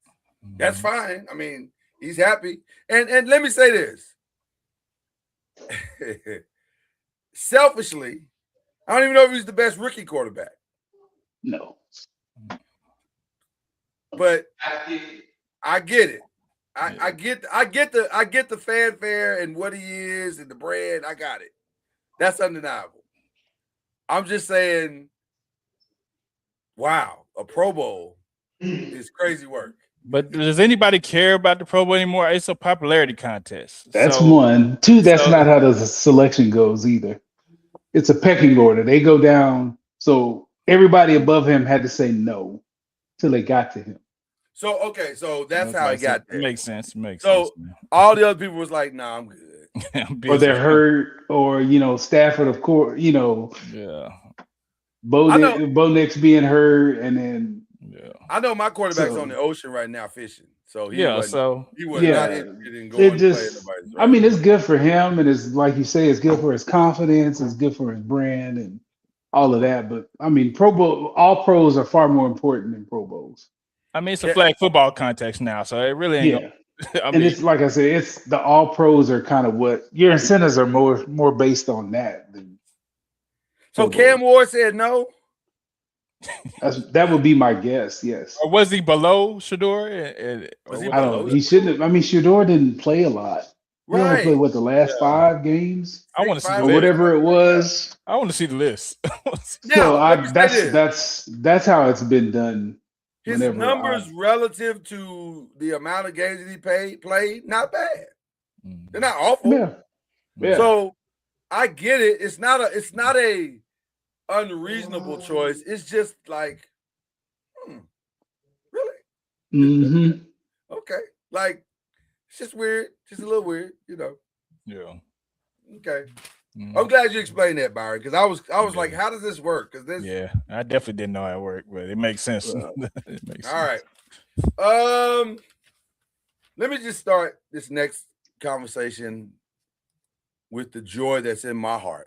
That's fine. I mean, he's happy. And let me say this. Selfishly, I don't even know if he's the best rookie quarterback. No. But I get it. I get the fanfare and what he is and the brand. I got it. That's undeniable. I'm just saying, wow, a Pro Bowl is crazy work. But does anybody care about the Pro Bowl anymore? It's a popularity contest. That's 1. 2, that's not how the selection goes either. It's a pecking order. They go down. So everybody above him had to say no till they got to him. So that's how he got there. Makes sense. So all the other people was like, "Nah, I'm good." Or they're hurt, or Stafford, of course. Yeah. Bo Nix being hurt, and then I know my quarterback's on the ocean right now fishing. So he was not interested in going to play anybody's. I mean, it's good for him, and it's like you say, it's good for his confidence, it's good for his brand, and all of that. But I mean, all pros are far more important than Pro Bowls. I mean, it's a flag football context now, so it really ain't And it's like I said, it's the all pros are kind of what your incentives are more based on that than So Pro Bowl. Cam Ward said no. That would be my guess. Yes. Or was he below Shador? Was he I don't know. below He shouldn't have. I mean, Shador didn't play a lot. He only Right. played what the last 5 games I want to see the or list. whatever it was. I want to see the list. Now, let me say that's how it's been done. His numbers relative to the amount of games that he played, not bad. They're not awful. Yeah. So I get it. It's not a unreasonable choice. It's just like, really? Mm-hmm. Okay. Like, it's just weird. Just a little weird, you know. Yeah. Okay. I'm glad you explained that, Byron, because I was like, how does this work? Because this. Yeah, I definitely didn't know how it worked, but it makes sense. It makes sense. All right. Let me just start this next conversation with the joy that's in my heart.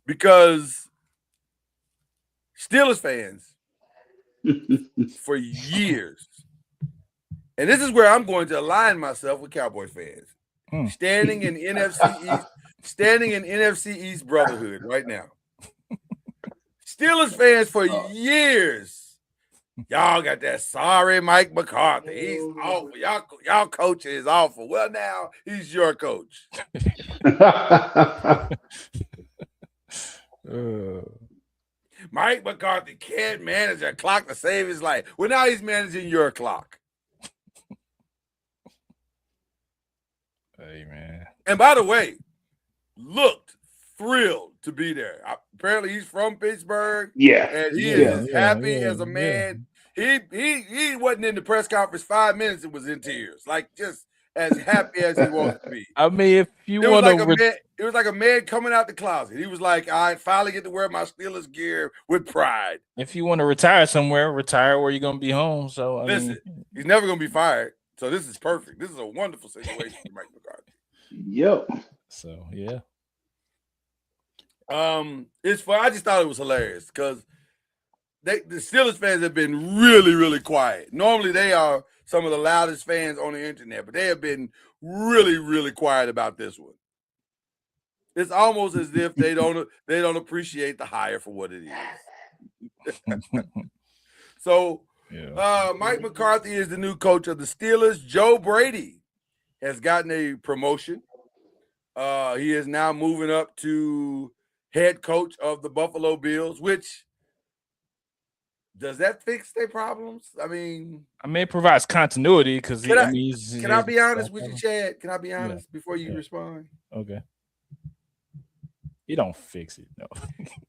Because Steelers fans for years, and this is where I'm going to align myself with Cowboy fans, standing in NFC East brotherhood right now. Steelers fans for years. Y'all got that sorry Mike McCarthy. He's awful. Y'all coaching is awful. Well, now he's your coach. Mike McCarthy can't manage a clock to save his life. Well, now he's managing your clock. Hey, man. And by the way, looked thrilled to be there. Apparently, he's from Pittsburgh. Yeah. And he is as happy as a man. He wasn't in the press conference 5 minutes and was in tears. Like, just as happy as he wants to be. I mean, if you want to... It was like a man coming out the closet. He was like, I finally get to wear my Steelers gear with pride. If you want to retire somewhere, retire where you're going to be home. So, Listen, he's never going to be fired. So this is perfect. This is a wonderful situation for Mike McCarthy. Yep. So, yeah. It's fun. I just thought it was hilarious because the Steelers fans have been really, really quiet. Normally they are some of the loudest fans on the internet, but they have been really, really quiet about this one. It's almost as if they don't appreciate the hire for what it is. So Mike McCarthy is the new coach of the Steelers. Joe Brady has gotten a promotion. He is now moving up to head coach of the Buffalo Bills, which does that fix their problems? I mean, it provides continuity because can I be honest with you, Chad? Can I be honest before you respond? Okay. You don't fix it, no.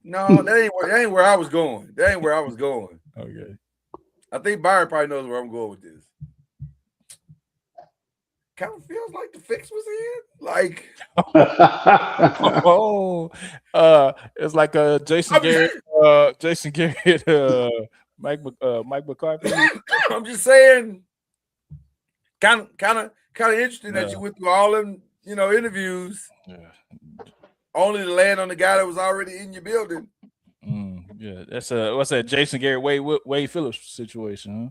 No, that ain't where I was going. That ain't where I was going. Okay. I think Byron probably knows where I'm going with this. Kind of feels like the fix was in. Like, it's like a Jason Garrett, Mike McCarthy. I'm just saying, kind of interesting that you went through all them, interviews. Yeah. Only to land on the guy that was already in your building. Yeah, that's what's that Jason Garrett Wade Phillips situation, huh?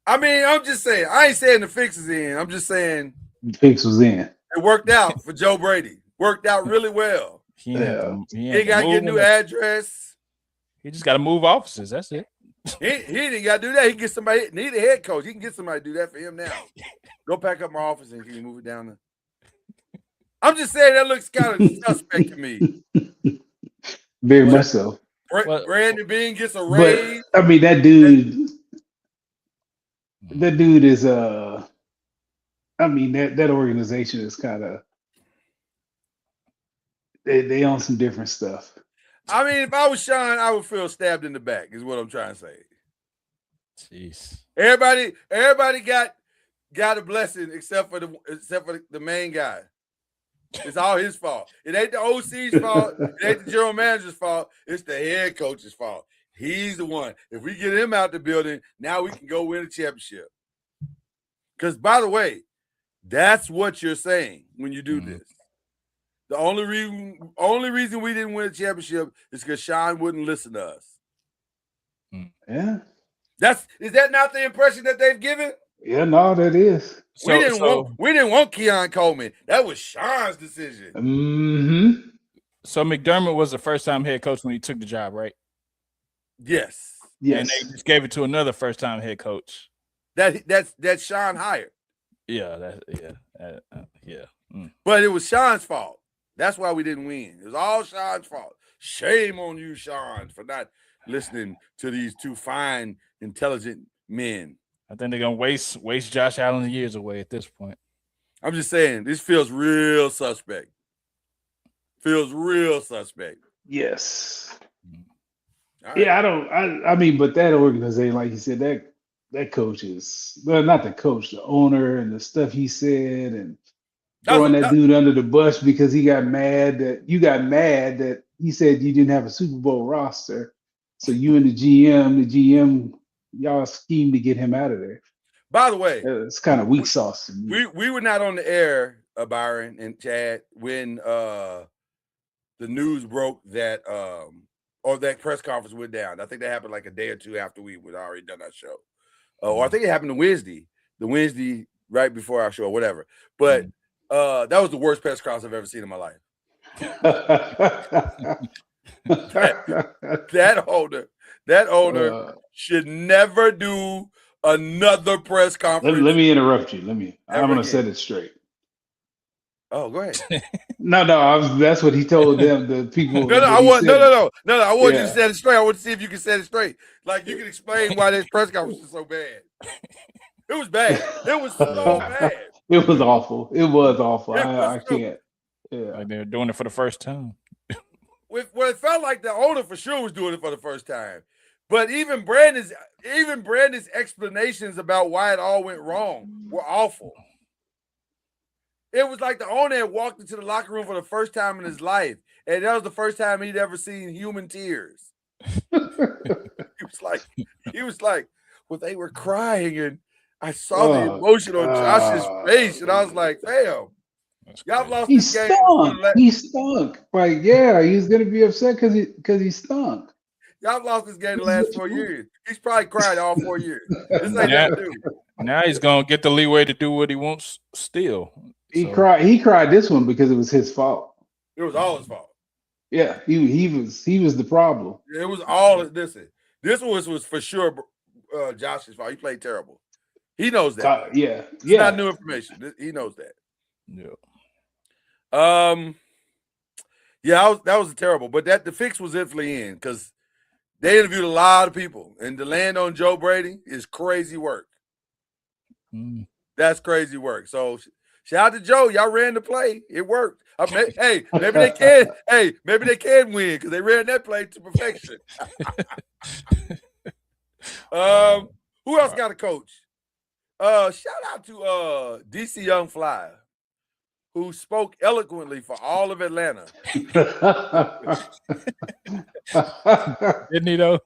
I mean, I'm just saying. I ain't saying the fix is in. I'm just saying the fix was in. It worked out for Joe Brady. Worked out really well. He got to get a new address. He just got to move offices. That's it. He didn't got to do that. He can get somebody. Need a head coach. He can get somebody to do that for him now. Go pack up my office and he can move it down there. I'm just saying that looks kind of suspect to me. Very much so. Brandon Bean gets a raise. But, I mean, that dude is I mean, that organization is kind of they own some different stuff. I mean, if I was Sean, I would feel stabbed in the back, is what I'm trying to say. Jeez. Everybody got a blessing except for the main guy. It's all his fault. It ain't the OC's fault. It ain't the general manager's fault. It's the head coach's fault. He's the one. If we get him out the building, now we can go win a championship. Because, by the way, that's what you're saying when you do this. The only reason we didn't win a championship is because Sean wouldn't listen to us. Yeah. Is that not the impression that they've given? Yeah, no, that is. We didn't want Keon Coleman. That was Sean's decision. Mm-hmm. So McDermott was the first-time head coach when he took the job, right? Yes. And they just gave it to another first-time head coach. That's Sean hired. Yeah, yeah. But it was Sean's fault. That's why we didn't win. It was all Sean's fault. Shame on you, Sean, for not listening to these two fine, intelligent men. I think they're gonna waste Josh Allen years away at this point. I'm just saying, this feels real suspect. Yes. Right. Yeah, I mean, but that organization, like you said, that coach is not the coach, the owner, and the stuff he said, and throwing that dude under the bus because he got mad that he said you didn't have a Super Bowl roster. So you and the GM, y'all schemed to get him out of there. By the way, it's kind of weak sauce to me. We were not on the air, Byron and Chad, when the news broke that or that press conference went down. I think that happened like a day or two after we would already done our show. Or I think it happened the Wednesday right before our show, or whatever. But that was the worst press conference I've ever seen in my life. that owner should never do another press conference. Let me interrupt you. I'm going to set it straight. Oh, go ahead. No, that's what he told them. The people. No. I want you to set it straight. I want to see if you can set it straight. Like you can explain why this press conference is so bad. It was bad. It was so bad. It was awful. I can't. Yeah. Like they're doing it for the first time. Well, it felt like the owner for sure was doing it for the first time. But even Brandon's explanations about why it all went wrong were awful. It was like the owner had walked into the locker room for the first time in his life, and that was the first time he'd ever seen human tears. He was like, well, they were crying, and I saw the emotion on Josh's face, and I was like, damn, y'all lost this game. He stunk. Like, yeah, he's gonna be upset because he stunk. Y'all lost this game the last 4 years. He's probably cried all 4 years. This ain't that dude. Now he's gonna get the leeway to do what he wants still. He cried this one because it was his fault. It was all his fault. Yeah, he was the problem. It was all this was for sure Josh's fault. He played terrible. He knows that. It's not new information. He knows that. Yeah. That was terrible. But the fix was definitely in because they interviewed a lot of people, and to land on Joe Brady is crazy work. That's crazy work. So shout out to Joe. Y'all ran the play. It worked. Hey, maybe they can. Hey, maybe they can win because they ran that play to perfection. Who else got a coach? Shout out to DC Young Fly, who spoke eloquently for all of Atlanta. Didn't he though?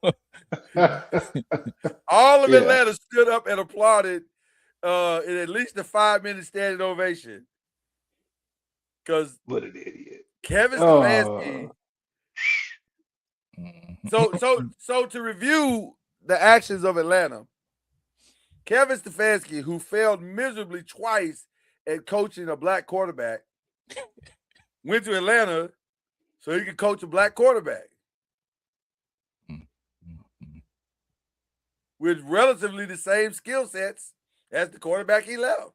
All of Atlanta stood up and applauded in at least a 5-minute standing ovation. Because what an idiot. Kevin Stefanski. So to review the actions of Atlanta, Kevin Stefanski, who failed miserably twice at coaching a black quarterback, went to Atlanta so he could coach a black quarterback with relatively the same skill sets as the quarterback he left.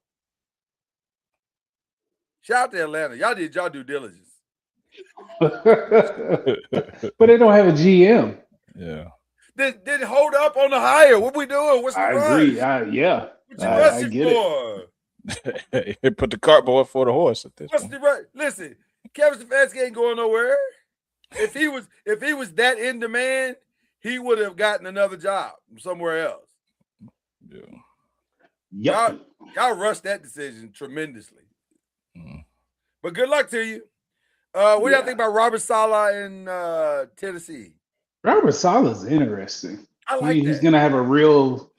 Shout out to Atlanta. Y'all did y'all due diligence. But they don't have a GM. Yeah. Then hold up on the hire. What we doing? What's the I run? agree. What you rushing for? It. Put the cart before the horse at this What's point. the run? Listen, Kevin Stefanski ain't going nowhere. If he was that in demand, he would have gotten another job somewhere else. Yeah. Y'all rushed that decision tremendously. But good luck to you. What do y'all think about Robert Saleh in Tennessee? Robert Saleh's interesting. I like that. He's gonna have a real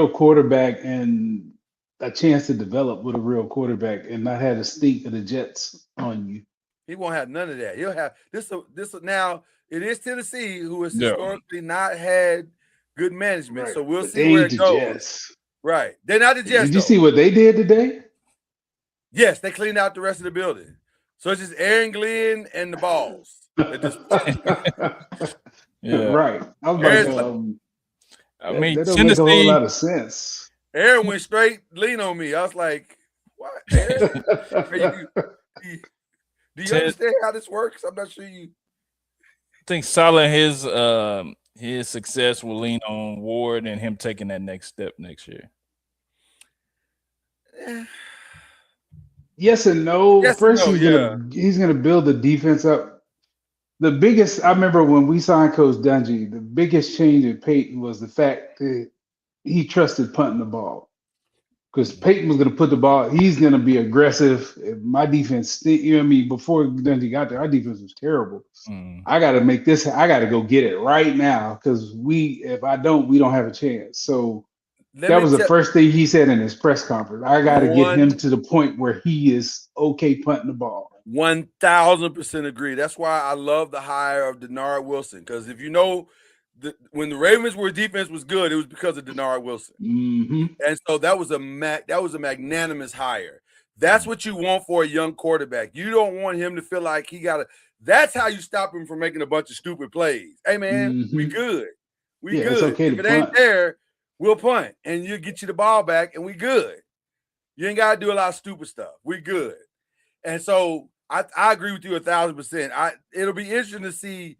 quarterback and a chance to develop with a real quarterback and not have the stink of the Jets on you. He won't have none of that. He'll have this now. It is Tennessee, who has historically not had good management. Right. So we'll But see they where ain't it the goes. Jets. Right. They're not the Jets. Did you though. see what they did today? Yes, they cleaned out the rest of the building. So it's just Aaron Glenn and the balls at this point. Yeah. Right. I was Aaron's like, I mean, that don't make a whole Tennessee. lot of sense. Aaron went straight lean on me. I was like, what, Aaron? Do you understand how this works? I'm not sure you. I think Salah, his success will lean on Ward and him taking that next step next year. Yes and no. Yes and First, no, he's gonna build the defense up. The biggest, I remember when we signed Coach Dungy, the biggest change in Peyton was the fact that he trusted punting the ball. Because Peyton was going to put the ball, he's going to be aggressive. My defense, you know what I mean? Before Dungy got there, our defense was terrible. I got to make this, I got to go get it right now because if I don't, we don't have a chance. So that was the first thing he said in his press conference. I got to get him to the point where he is okay punting the ball. 1000% agree. That's why I love the hire of Denard Wilson. Because if you know, when the Ravens were defense was good, it was because of Denard Wilson. Mm-hmm. And so that was a magnanimous hire. That's what you want for a young quarterback. You don't want him to feel like he got to. That's how you stop him from making a bunch of stupid plays. Hey man, we good. We good. It's okay if it ain't there, we'll punt and you'll get you the ball back and we good. You ain't got to do a lot of stupid stuff. We good. And so I agree with you 1000%. It'll be interesting to see.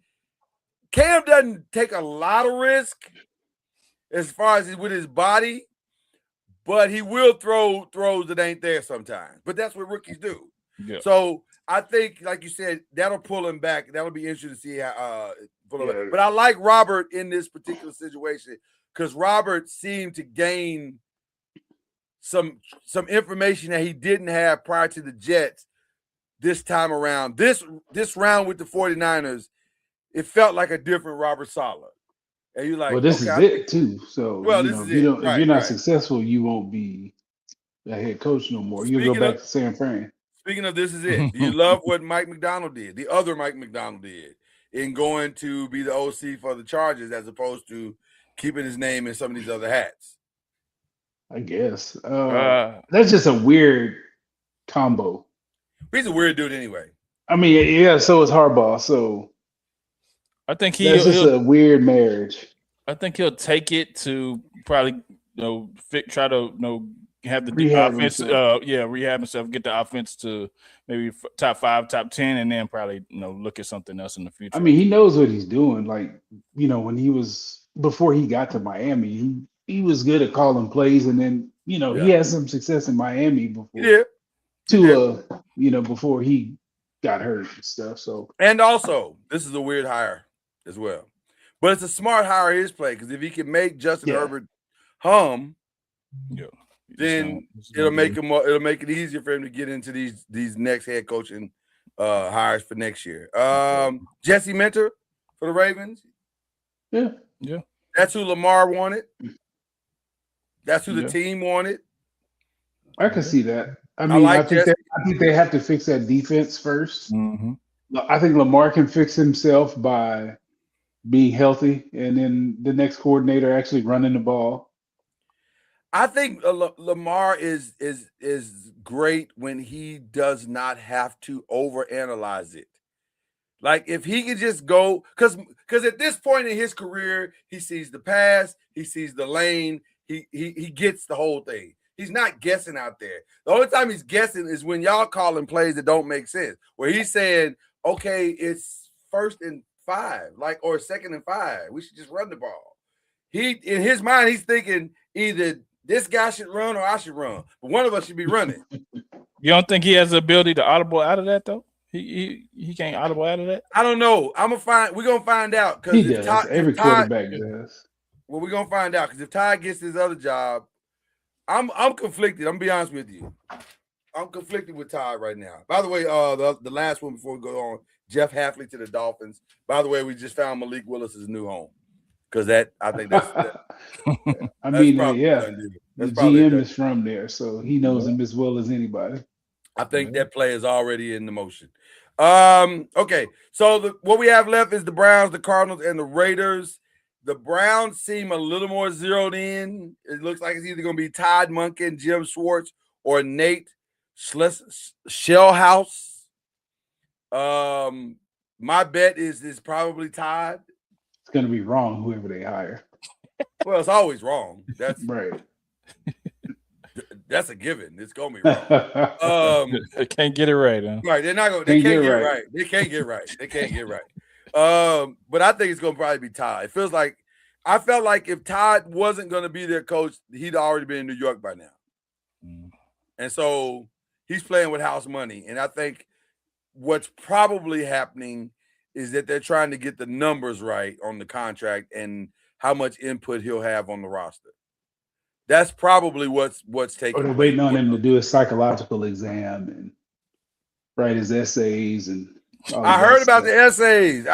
Cam doesn't take a lot of risk as far as with his body, but he will throw throws that ain't there sometimes. But that's what rookies do. Yeah. So I think, like you said, that'll pull him back. That'll be interesting to see how pull him back. But I like Robert in this particular situation because Robert seemed to gain some information that he didn't have prior to the Jets this time around. This round with the 49ers, it felt like a different Robert Saleh. And you're like, well, this is it too. So if you're not successful, you won't be a head coach no more. You'll go back to San Fran. Speaking of this is it. Do you love what Mike McDonald did? The other Mike McDonald did in going to be the OC for the Chargers as opposed to keeping his name in some of these other hats? I guess. That's just a weird combo. He's a weird dude anyway. I mean, yeah, so is Harbaugh. So I think that's just a weird marriage. I think he'll take it to probably try to have the rehab offense. Himself. Rehab himself, get the offense to maybe top 5, top 10, and then probably look at something else in the future. I mean, he knows what he's doing. Like when he was before he got to Miami, he was good at calling plays, and then he had some success in Miami before. Before he got hurt and stuff. So and also this is a weird hire as well, but it's a smart hire his play because if he can make Justin Herbert hum, then it'll make it easier for him to get into these next head coaching hires for next year. Jesse Minter for the Ravens. Yeah. That's who Lamar wanted. That's who the team wanted. I can see that. I mean, I think they have to fix that defense first. Mm-hmm. I think Lamar can fix himself by being healthy, and then the next coordinator actually running the ball. I think Lamar is great when he does not have to overanalyze it. Like if he could just go, because at this point in his career, he sees the pass, he sees the lane, he gets the whole thing. He's not guessing out there. The only time he's guessing is when y'all calling plays that don't make sense, where he's saying, okay, it's 1st and 5, or 2nd and 5. We should just run the ball. In his mind, he's thinking either this guy should run or I should run, but one of us should be running. You don't think he has the ability to audible out of that though? He can't audible out of that? I don't know. We're gonna find out because he does. Every quarterback does. Well, we're gonna find out because if Ty gets his other job, I'm conflicted. I'm gonna be honest with you. I'm conflicted with Ty right now. By the way, the last one before we go on, Jeff Hafley to the Dolphins. By the way, we just found Malik Willis's new home because I think that's. I mean, the GM is from there, so he knows him as well as anybody. I think that play is already in the motion. Okay, so what we have left is the Browns, the Cardinals, and the Raiders. The Browns seem a little more zeroed in. It looks like it's either going to be Todd Monken, Jim Schwartz, or Nate Shellhouse. My bet is probably Todd. It's going to be wrong, whoever they hire. Well, it's always wrong. That's right. That's a given. It's gonna be wrong. They can't get it right, huh? Right. They're not gonna. They can't get it right. They can't get right. They can't get right. But I think it's gonna probably be Todd. It feels like I felt like if Todd wasn't gonna be their coach, he'd already been in New York by now. And so he's playing with house money. And I think what's probably happening is that they're trying to get the numbers right on the contract and how much input he'll have on the roster. That's probably what's taking. Or they're waiting on him to do a psychological exam and write his essays and. I heard about the essays.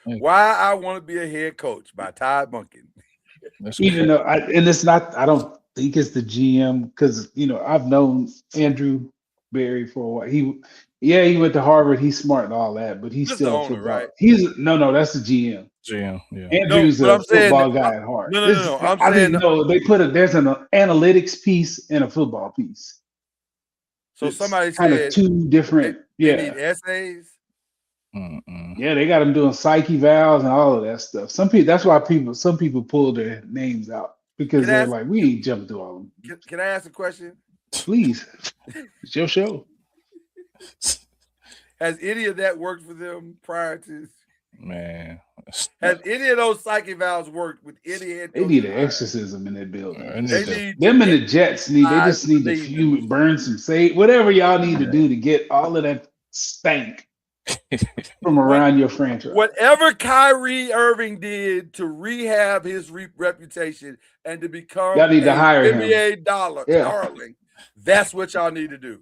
Why I Want to Be a Head Coach by Todd Monken. Even though it's not. I don't think it's the GM because I've known Andrew Berry for a while. He went to Harvard. He's smart and all that, but he's Just still the a owner, football. right? That's the GM. GM, yeah. Andrew's a football guy at heart. No. They there's an analytics piece and a football piece. So it's somebody kind said of two different. They need essays. Yeah, they got them doing psyche vals and all of that stuff. Some people pull their names out because they're like, we ain't jumping through all of them. Can I ask a question? Please, it's your show. Has any of that worked for them prior to? Man, has any of those psyche valves worked with any head coach? They need an exorcism in that building. Them and the Jets they just need to burn some sage, whatever y'all need to do to get all of that stank from around your franchise. Whatever Kyrie Irving did to rehab his reputation and to become y'all need to hire NBA darling, that's what y'all need to do.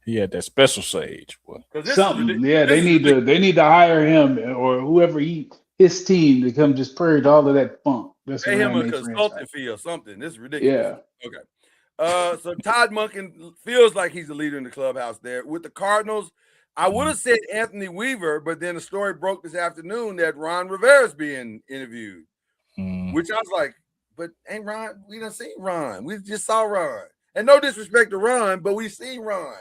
He had that special sage, boy. Something, they need to hire him or whoever his team to come just purge all of that funk. Pay him a consulting fee or something. This is ridiculous. Yeah. Okay. So Todd Monken feels like he's the leader in the clubhouse there. With the Cardinals, I would have said Anthony Weaver, but then the story broke this afternoon that Ron Rivera's being interviewed, which I was like, but ain't Ron? We done seen Ron. We just saw Ron. And no disrespect to Ron, but we seen Ron.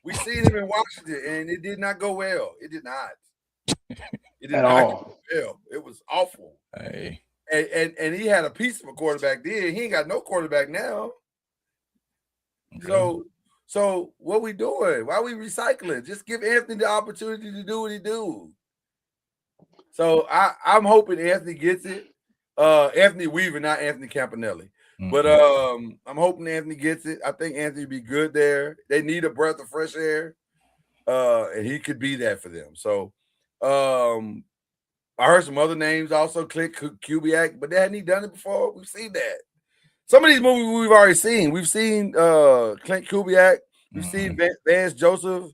We seen him in Washington, and it did not go well. It did not. It did At not all. go well. It was awful. Hey. And he had a piece of a quarterback then. He ain't got no quarterback now. Okay. So what we doing? Why we recycling? Just give Anthony the opportunity to do what he do. So I'm hoping Anthony gets it. Anthony Weaver, not Anthony Campanelli. But I'm hoping Anthony gets it. I think Anthony would be good there. They need a breath of fresh air, and he could be that for them. So I heard some other names also, Clint Kubiak, but hadn't he done it before? We've seen that. Some of these movies we've already seen. We've seen Clint Kubiak. We've seen Vance Joseph.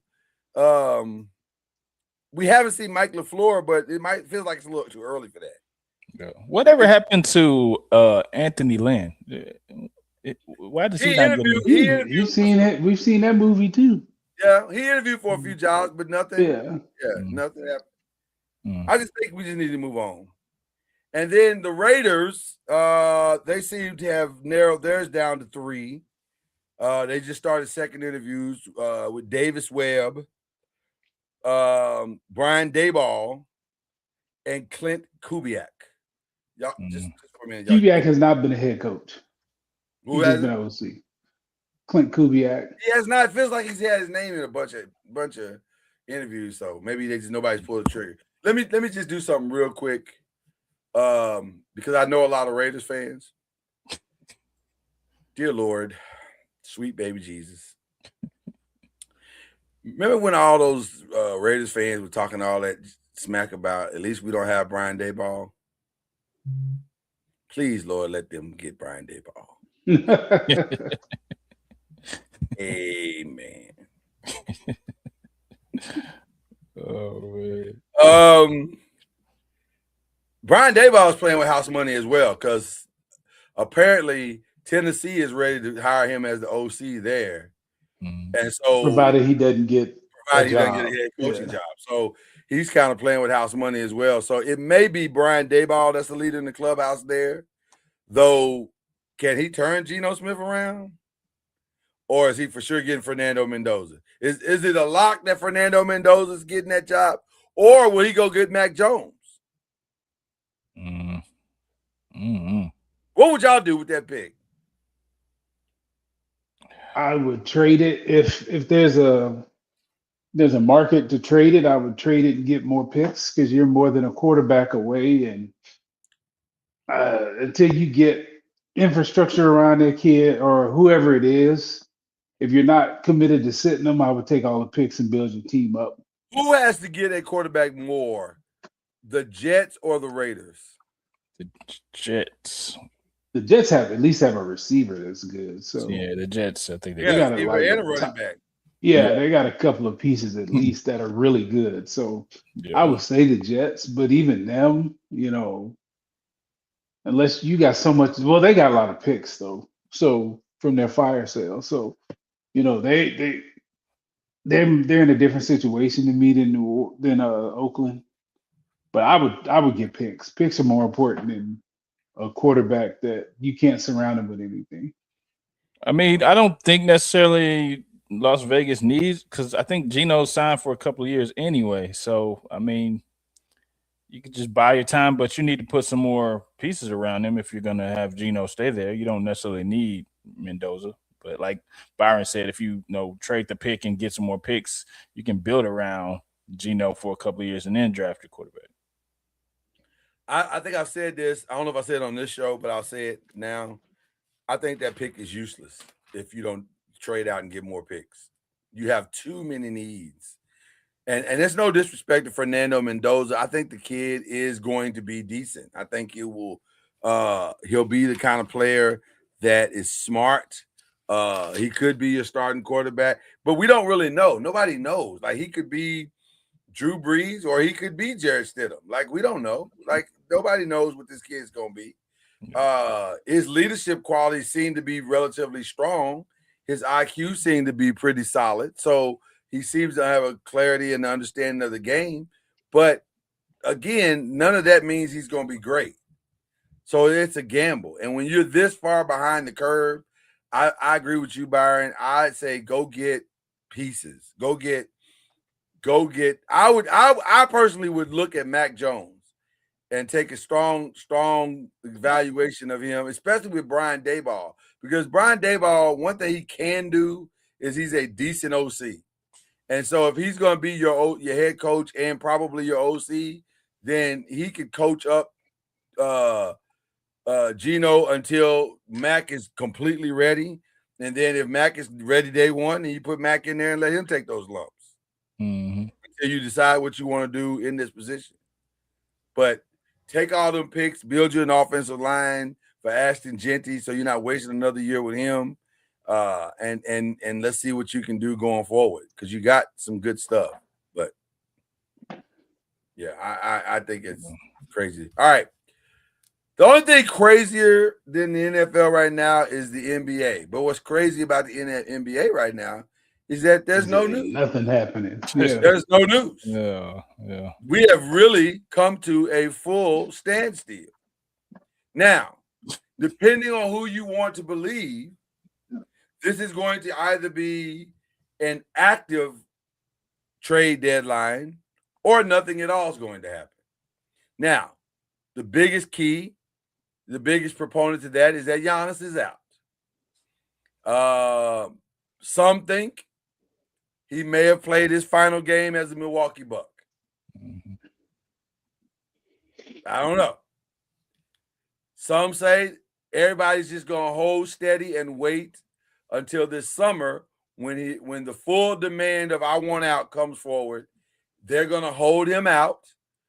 We haven't seen Mike LaFleur, but it might feel like it's a little too early for that. Whatever happened to Anthony Lynn? Why does he not get You've seen it. We've seen that movie too. Yeah, he interviewed for a few jobs, but nothing. Nothing happened. I just think we just need to move on. And then the Raiders, they seem to have narrowed theirs down to 3. They just started second interviews with Davis Webb, Brian Daboll, and Clint Kubiak. Y'all, just for a minute. Kubiak has not been a head coach. Who has been OC? Clint Kubiak. He has not. It feels like he's had his name in a bunch of interviews. So maybe nobody's pulled the trigger. Let me just do something real quick, because I know a lot of Raiders fans. Dear Lord, sweet baby Jesus. Remember when all those Raiders fans were talking all that smack about, at least we don't have Brian Daboll? Please, Lord, let them get Brian Daboll. Amen. Oh man. Brian Daboll is playing with house money as well, because apparently Tennessee is ready to hire him as the OC there. And so provided he doesn't get a head coaching job. So he's kind of playing with house money as well. So it may be Brian Daboll that's the leader in the clubhouse there. Though, can he turn Geno Smith around? Or is he for sure getting Fernando Mendoza? Is it a lock that Fernando Mendoza is getting that job? Or will he go get Mac Jones? What would y'all do with that pick? I would trade it if there's a market to trade it. I would trade it and get more picks because you're more than a quarterback away, and until you get infrastructure around that kid or whoever it is, if you're not committed to sitting them, I would take all the picks and build your team up. Who has to get a quarterback more, the Jets or the Raiders? The Jets. The Jets at least have a receiver that's good. So yeah, the Jets, I think they got a receiver and a running back. Yeah, they got a couple of pieces at least that are really good. So I would say the Jets, but even them, unless you got so much, well, they got a lot of picks though. So from their fire sale, so they're in a different situation than me than Oakland. But I would get picks. Picks are more important than a quarterback that you can't surround him with anything. I mean, I don't think necessarily Las Vegas needs, because I think Geno signed for a couple of years anyway. So, I mean, you could just buy your time, but you need to put some more pieces around him if you're going to have Geno stay there. You don't necessarily need Mendoza. But like Byron said, if you trade the pick and get some more picks, you can build around Geno for a couple of years and then draft your quarterback. I think I've said this. I don't know if I said it on this show, but I'll say it now. I think that pick is useless if you don't trade out and get more picks. You have too many needs. And there's no disrespect to Fernando Mendoza. I think the kid is going to be decent. I think he'll be the kind of player that is smart. He could be a starting quarterback, but we don't really know. Nobody knows. Like, he could be Drew Brees or he could be Jarrett Stidham. Like, we don't know. Like, nobody knows what this kid's going to be. His leadership qualities seem to be relatively strong. His IQ seemed to be pretty solid. So he seems to have a clarity and understanding of the game. But again, none of that means he's going to be great. So it's a gamble. And when you're this far behind the curve, I agree with you, Byron. I'd say go get pieces. I personally would look at Mac Jones and take a strong evaluation of him, especially with Brian Daboll. Because Brian Daboll, one thing he can do is he's a decent OC. And so if he's going to be your head coach and probably your OC, then he could coach up Geno until Mac is completely ready. And then if Mac is ready day one, then you put Mac in there and let him take those lumps. Until you decide what you want to do in this position. But take all them picks, build you an offensive line for Ashton Genty so you're not wasting another year with him. And let's see what you can do going forward, because you got some good stuff. But yeah, I think it's crazy. All right. The only thing crazier than the NFL right now is the NBA. But what's crazy about the NBA right now is that there's no news. Nothing happening. Yeah. There's no news. Yeah. We have really come to a full standstill. Now, depending on who you want to believe, this is going to either be an active trade deadline or nothing at all is going to happen. Now, the biggest proponent to that is that Giannis is out. Some think he may have played his final game as a Milwaukee Buck. I don't know. Some say everybody's just going to hold steady and wait until this summer when the full demand of "I want out" comes forward. They're going to hold him out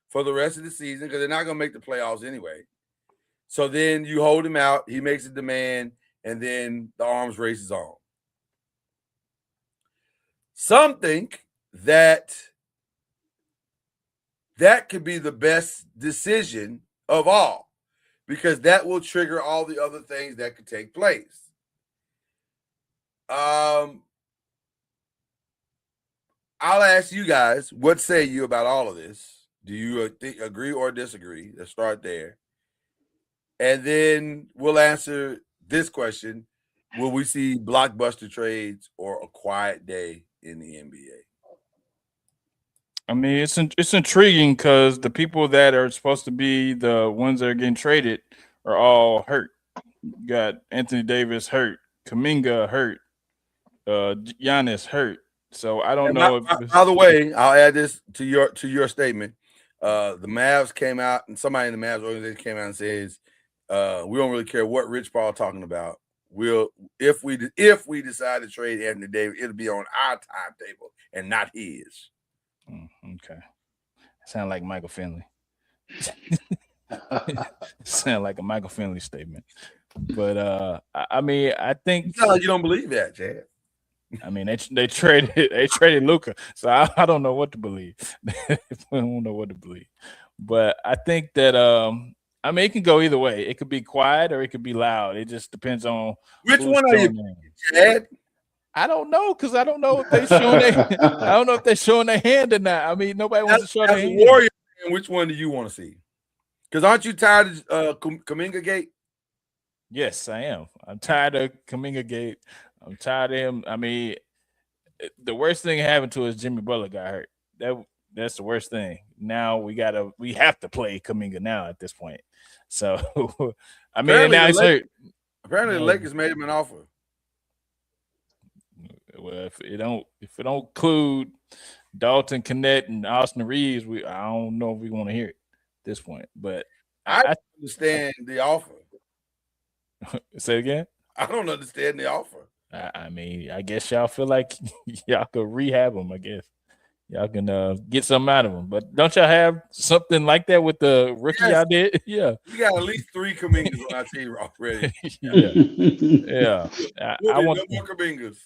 for the rest of the season because they're not going to make the playoffs anyway. So then you hold him out, he makes a demand, and then the arms race is on. Some think that could be the best decision of all, because that will trigger all the other things that could take place. I'll ask you guys, what say you about all of this? Do you agree or disagree? Let's start there. And then we'll answer this question. Will we see blockbuster trades or a quiet day in the NBA? I mean, it's intriguing because the people that are supposed to be the ones that are getting traded are all hurt. You got Anthony Davis hurt, Kuminga hurt, Giannis hurt. So I don't know. By the way, I'll add this to your statement. The Mavs came out, and somebody in the Mavs organization came out and says, "We don't really care what Rich Paul talking about. If we decide to trade Anthony Davis, it'll be on our timetable and not his." Okay, sound like Michael Finley. Sound like a Michael Finley statement. But I mean, I think you sound like you don't believe that, Chad. I mean, they traded Luka, so I don't know what to believe. I don't know what to believe, but I think that I mean, it can go either way. It could be quiet or it could be loud. It just depends on which one are you, Chad. I don't know because I don't know if they showing I don't know if they're showing their hand or not. I mean, nobody wants to show their hand. Warrior, which one do you want to see? Because aren't you tired of Kuminga Gate? Yes, I am. I'm tired of Kuminga Gate. I'm tired of him. I mean, the worst thing that happened to us, Jimmy Butler got hurt. That's the worst thing. Now we have to play Kuminga now at this point. So I mean, apparently now he's hurt. Apparently, the Lakers made him an offer. Well, if it don't include Dalton Connect and Austin Reeves, I don't know if we want to hear it at this point. But I understand the offer. Say it again. I don't understand the offer. I mean, I guess y'all feel like y'all could rehab him. I guess y'all can get something out of him. But don't y'all have something like that with the rookie y'all did? Yeah. We got at least 3 Kumingas on our team already. Yeah. I want no more Kumingas.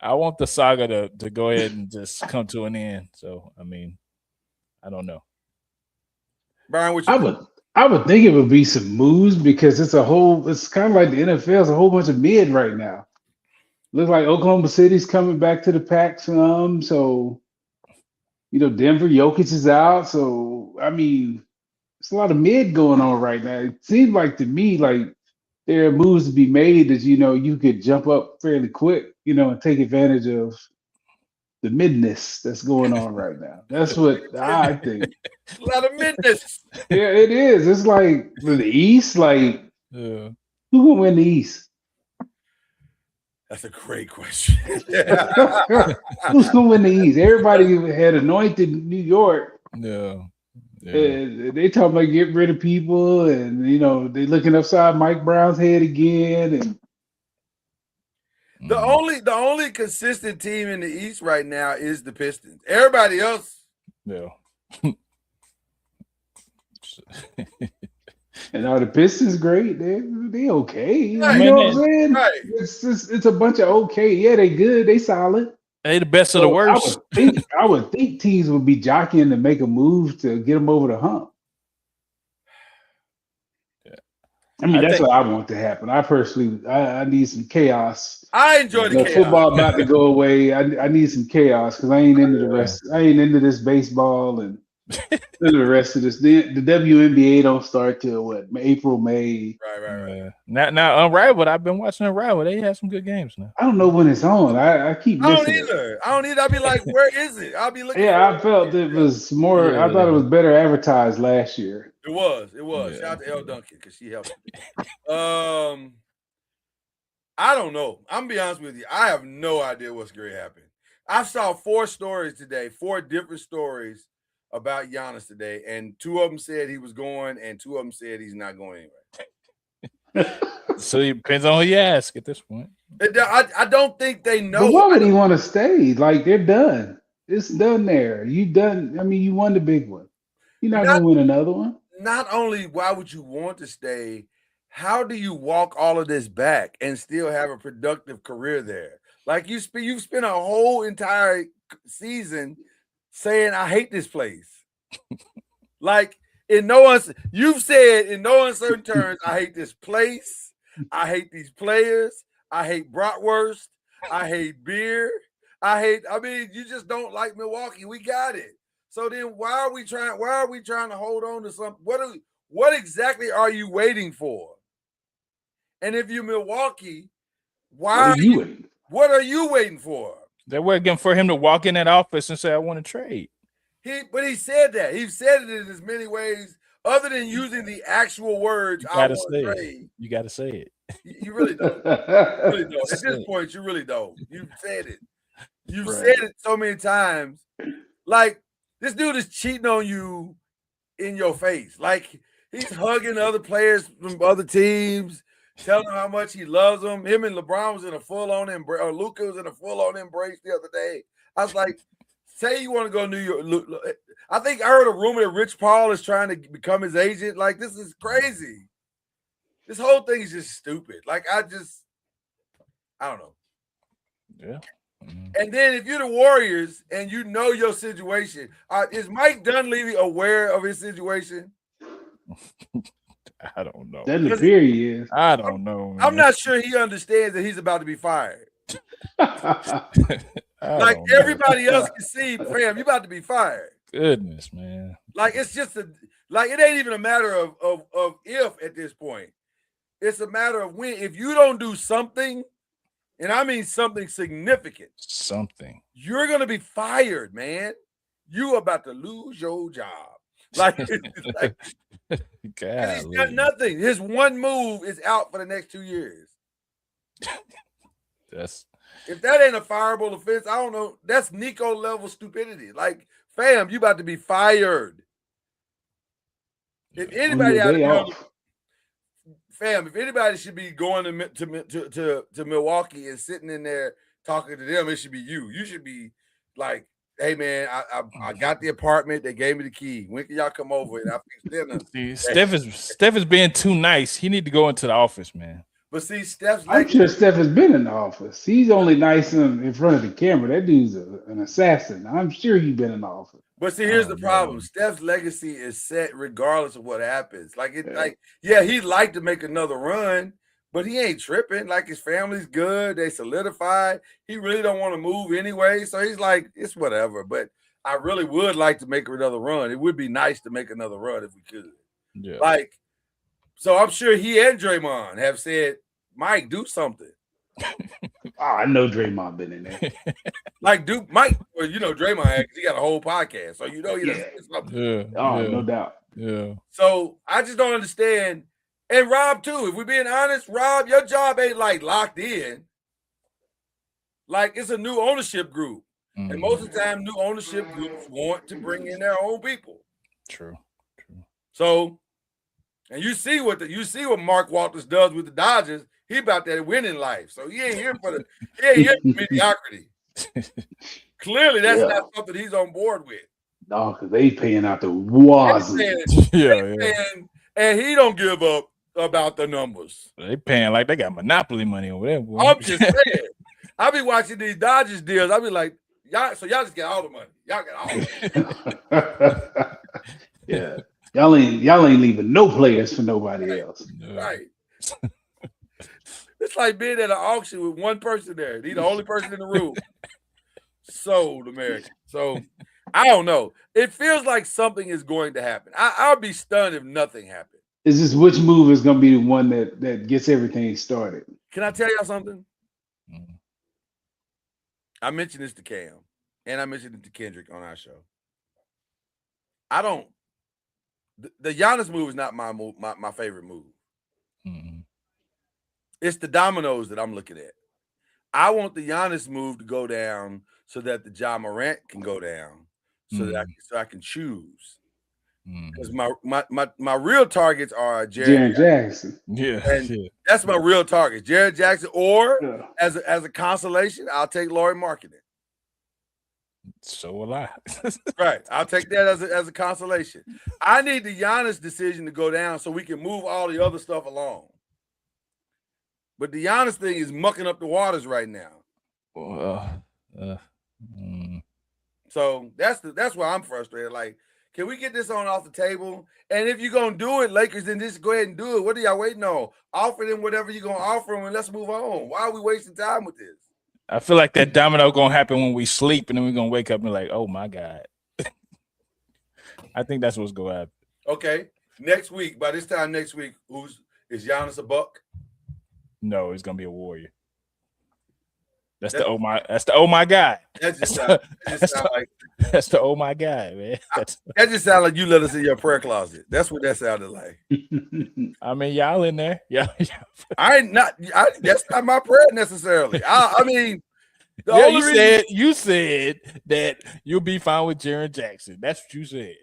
I want the saga to go ahead and just come to an end. So, I mean, I don't know. Brian, what you think? I would think it would be some moves because it's kind of like the NFL. It's a whole bunch of mid right now. Looks like Oklahoma City's coming back to the pack some. So, Denver, Jokic is out. So, I mean, it's a lot of mid going on right now. It seems like to me, like there are moves to be made that, you could jump up fairly quick, and take advantage of the midness that's going on right now. That's what I think. A lot of midness. Yeah, it is. It's like the East, like who gonna win the East? That's a great question. Who's gonna win the East? Everybody had anointed New York. Yeah. They talking about getting rid of people, and they looking upside Mike Brown's head again. And the only consistent team in the East right now is the Pistons. Everybody else, yeah. And the Pistons great. They okay. Right. You know what I'm saying? Right. It's a bunch of okay. Yeah, they good. They solid. They the best of the worst. I would think teams would be jockeying to make a move to get them over the hump. Yeah. I mean, that's what I want to happen. I personally, I need some chaos. I enjoy the chaos. Football about to go away. I need some chaos because I ain't into the rest. I ain't into this baseball and the rest of this. The WNBA don't start till what? April, May. Right. Now, Unrivaled. I've been watching Unrivaled. They have some good games now. I don't know when it's on. I keep missing it. I don't either. I'll be like, where is it? I'll be looking. Yeah, I felt it was more. Yeah. I thought it was better advertised last year. It was. Yeah. Shout out to Elle Duncan because she helped me. I don't know. I'm gonna be honest with you. I have no idea what's going to happen. I saw 4 stories today, 4 different stories about Giannis today, and 2 of them said he was going, and 2 of them said he's not going anywhere. So it depends on who you ask at this point. I don't think they know. But why would he want to stay? Like they're done. It's done there. You done. I mean, you won the big one. You're not gonna win another one. Not only why would you want to stay, how do you walk all of this back and still have a productive career there? Like you've spent a whole entire season saying, I hate this place. Like you've said in no uncertain terms, I hate this place. I hate these players. I hate bratwurst. I hate beer. I mean, you just don't like Milwaukee. We got it. So then why are we trying to hold on to something? What exactly are you waiting for? And if you're Milwaukee, what are you waiting for? They're waiting for him to walk in that office and say, I want to trade. But he said that. He said it in as many ways, other than using the actual words, I want to trade. You got to say it. You really don't. You really don't. At this point, you really don't. You've said it. You've said it so many times. Like, this dude is cheating on you in your face. Like, he's hugging other players from other teams, telling them how much he loves them. Him and LeBron was in a full-on embrace, or Luka was in a full-on embrace the other day. I was like, say you want to go to New York. I think I heard a rumor that Rich Paul is trying to become his agent. Like, this is crazy. This whole thing is just stupid. Like, I don't know. Yeah. And then if you're the Warriors and you know your situation, is Mike Dunleavy aware of his situation? I don't know. Doesn't appear he is. I don't know. Man. I'm not sure he understands that he's about to be fired. Like everybody else can see, fam, you about to be fired. Goodness, man. Like it's just it ain't even a matter of if at this point. It's a matter of when. If you don't do something, and I mean something significant, you're gonna be fired, man. You about to lose your job. Like, he's got nothing. His one move is out for the next 2 years. If that ain't a fireable offense, I don't know. That's Nico level stupidity. Like, fam, you about to be fired. If anybody out there, fam, if anybody should be going to Milwaukee and sitting in there talking to them, it should be you. You should be like, hey man, I got the apartment. They gave me the key. When can y'all come over and I fix dinner? See, Steph is being too nice. He need to go into the office, man. But see, I'm sure Steph has been in the office. He's only nice in front of the camera. That dude's an assassin. I'm sure he's been in the office. But see, here's the problem. Steph's legacy is set regardless of what happens. He'd like to make another run, but he ain't tripping. Like, his family's good. They solidified. He really don't want to move anyway. So he's like, it's whatever. But I really would like to make another run. It would be nice to make another run if we could. Yeah. So I'm sure he and Draymond have said, Mike, do something. I know Draymond been in there. Mike, well, Draymond, he got a whole podcast. So he does something. Yeah. No doubt. Yeah. So I just don't understand. And Rob, too, if we're being honest, Rob, your job ain't locked in. Like, it's a new ownership group. Mm-hmm. And most of the time, new ownership groups want to bring in their own people. True. So, and you see what Mark Walters does with the Dodgers. He about that winning life. So he ain't here for mediocrity. Clearly, that's not something he's on board with. No, because they paying out the wazoo. And he don't give up about the numbers. They paying like they got monopoly money over there. Boy. I'm just saying. I be watching these Dodgers deals. I be like, y'all just get all the money. Y'all get all the money. Yeah. Y'all ain't leaving no players for nobody else. Right. It's like being at an auction with one person there. He's the only person in the room. Sold American. So I don't know. It feels like something is going to happen. I'll be stunned if nothing happened. Is this which move is going to be the one that gets everything started? Can I tell y'all something? Mm-hmm. I mentioned this to Cam, and I mentioned it to Kendrick on our show. The Giannis move is not my move, my favorite move. Mm-hmm. It's the dominoes that I'm looking at. I want the Giannis move to go down so that the Ja Morant can go down, so that I can choose. Because my real targets are Jared Jackson. That's my real target, Jared Jackson, or as a consolation, I'll take Lauri Markkanen. So will I. Right, I'll take that as a consolation. I need the Giannis decision to go down so we can move all the other stuff along. But the Giannis thing is mucking up the waters right now. So that's why I'm frustrated. Like, can we get this off the table? And if you're gonna do it, Lakers, then just go ahead and do it. What are y'all waiting on? Offer them whatever you're gonna offer them, and let's move on. Why are we wasting time with this? I feel like that domino gonna happen when we sleep, and then we're gonna wake up and be like, oh my God. I think that's what's gonna happen. Okay. Next week, by this time next week, is Giannis a buck? No, it's gonna be a warrior. That's the oh my God. That's the oh my God, man. That just sounds like you let us in your prayer closet. That's what that sounded like. I mean, y'all in there. Yeah. That's not my prayer necessarily. I mean, you said that you'll be fine with Jaren Jackson. That's what you said.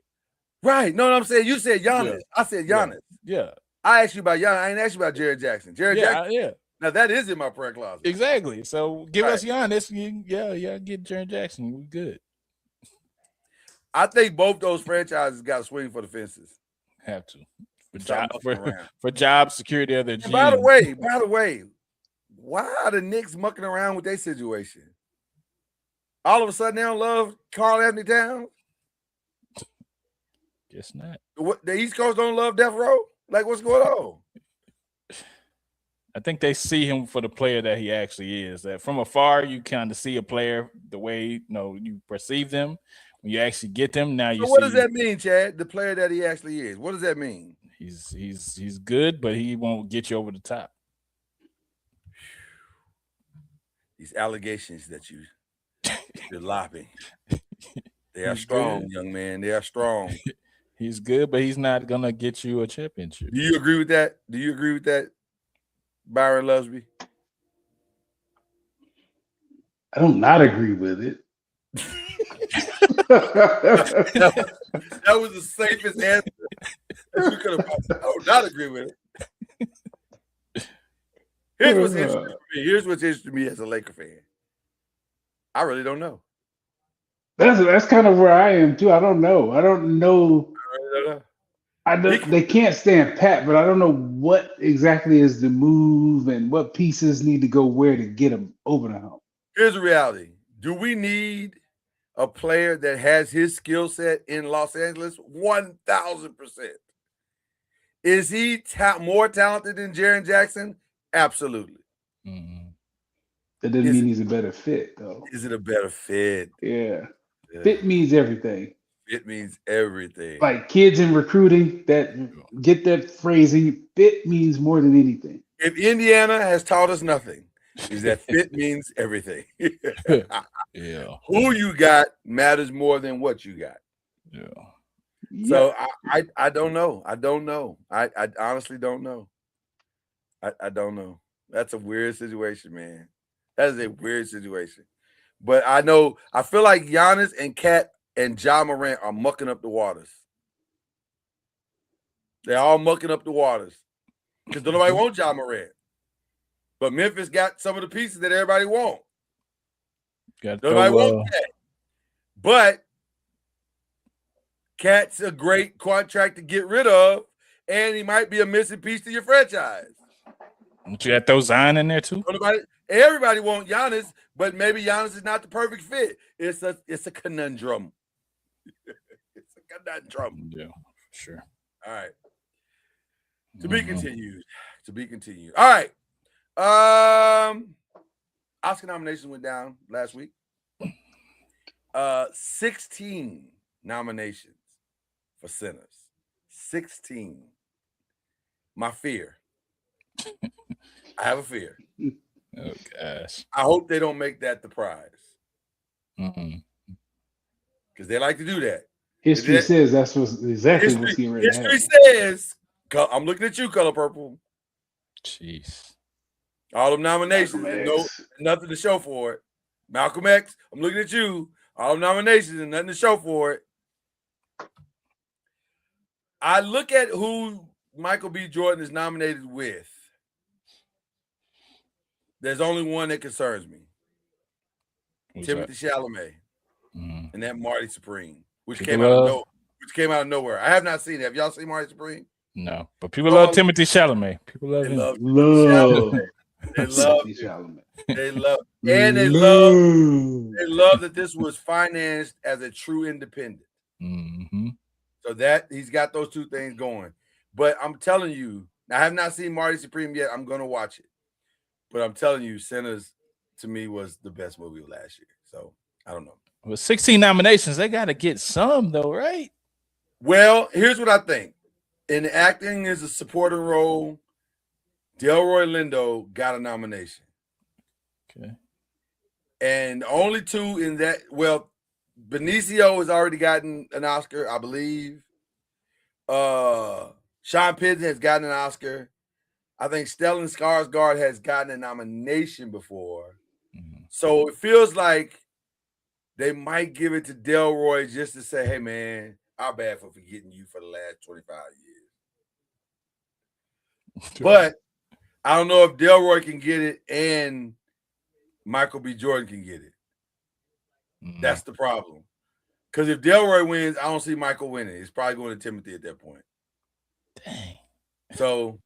Right. No, I'm saying you said Giannis. Yeah. I said Giannis. Yeah. I asked you about Giannis. I ain't asked you about Jaren Jackson. Jackson. Yeah. Now that is in my prayer closet. Exactly. So give us Giannis. Get Jaren Jackson. We good. I think both those franchises got to swing for the fences. Have to. For job security of their GM. By the way, why are the Knicks mucking around with their situation? All of a sudden they don't love Karl Anthony Towns? Guess not. The East Coast don't love Death Row? Like, what's going on? I think they see him for the player that he actually is. That from afar, you kind of see a player the way you perceive them. When you actually get them, now you. So what does that mean, Chad? The player that he actually is. What does that mean? He's good, but he won't get you over the top. These allegations that you're lopping, they are strong, good. Young man. They are strong. He's good, but he's not gonna get you a championship. Do you agree with that? Byron Lusby? I do not agree with it. That was the safest answer you could have. I do not agree with it. Here's what's interesting for me. Here's what's interesting to me as a Laker fan. I really don't know. That's kind of where I am too. I don't know. I don't know. They can't stand pat, but I don't know what exactly is the move and what pieces need to go where to get them over the hump. Here's the reality. Do we need a player that has his skill set in Los Angeles? 1,000%. Is he more talented than Jaren Jackson? Absolutely. Mm-hmm. That doesn't mean he's a better fit, though. Is it a better fit? Yeah. Fit means everything. It means everything. Like kids in recruiting that get that phrasing, fit means more than anything. If Indiana has taught us nothing, is that fit means everything. Yeah. Who you got matters more than what you got. Yeah. So I don't know. I don't know. I honestly don't know. I don't know. That's a weird situation, man. That is a weird situation. But I feel like Giannis and Kat and Ja Morant are mucking up the waters. They're all mucking up the waters. Because nobody wants Ja Morant. But Memphis got some of the pieces that everybody wants. Nobody wants that. But Kat's a great contract to get rid of, and he might be a missing piece to your franchise. Don't you have throw Zion in there too? Everybody wants Giannis, but maybe Giannis is not the perfect fit. It's a conundrum. It's a conundrum. Yeah, sure. All right. To be continued. To be continued. All right. Oscar nominations went down last week. 16 nominations for Sinners. 16. My fear. I have a fear. Oh gosh. I hope they don't make that the prize. Mm-hmm. Because they like to do that. History says that's what's getting ready to happen. History says, I'm looking at you, Color Purple. Jeez. All them nominations, nothing to show for it. Malcolm X, I'm looking at you. All them nominations and nothing to show for it. I look at who Michael B. Jordan is nominated with. There's only one that concerns me. Timothée Chalamet. Mm-hmm. And that Marty Supreme, which came out of nowhere. I have not seen it. Have y'all seen Marty Supreme? No, but people love Timothée Chalamet. People love him. They love Chalamet. They love that this was financed as a true independent. Mm-hmm. So that he's got those two things going. But I'm telling you, I have not seen Marty Supreme yet. I'm gonna watch it. But I'm telling you, Sinners to me was the best movie of last year. So I don't know. With 16 nominations, they got to get some though, right? Well, here's what I think. In acting as a supporting role, Delroy Lindo got a nomination. Okay. And only two in that. Well, Benicio has already gotten an Oscar, I believe. Sean Penn has gotten an Oscar. I think Stellan Skarsgård has gotten a nomination before. Mm-hmm. So it feels like they might give it to Delroy just to say, hey, man, our bad for forgetting you for the last 25 years. But I don't know if Delroy can get it and Michael B. Jordan can get it. Mm-hmm. That's the problem. Because if Delroy wins, I don't see Michael winning. It's probably going to Timothy at that point. Dang. So,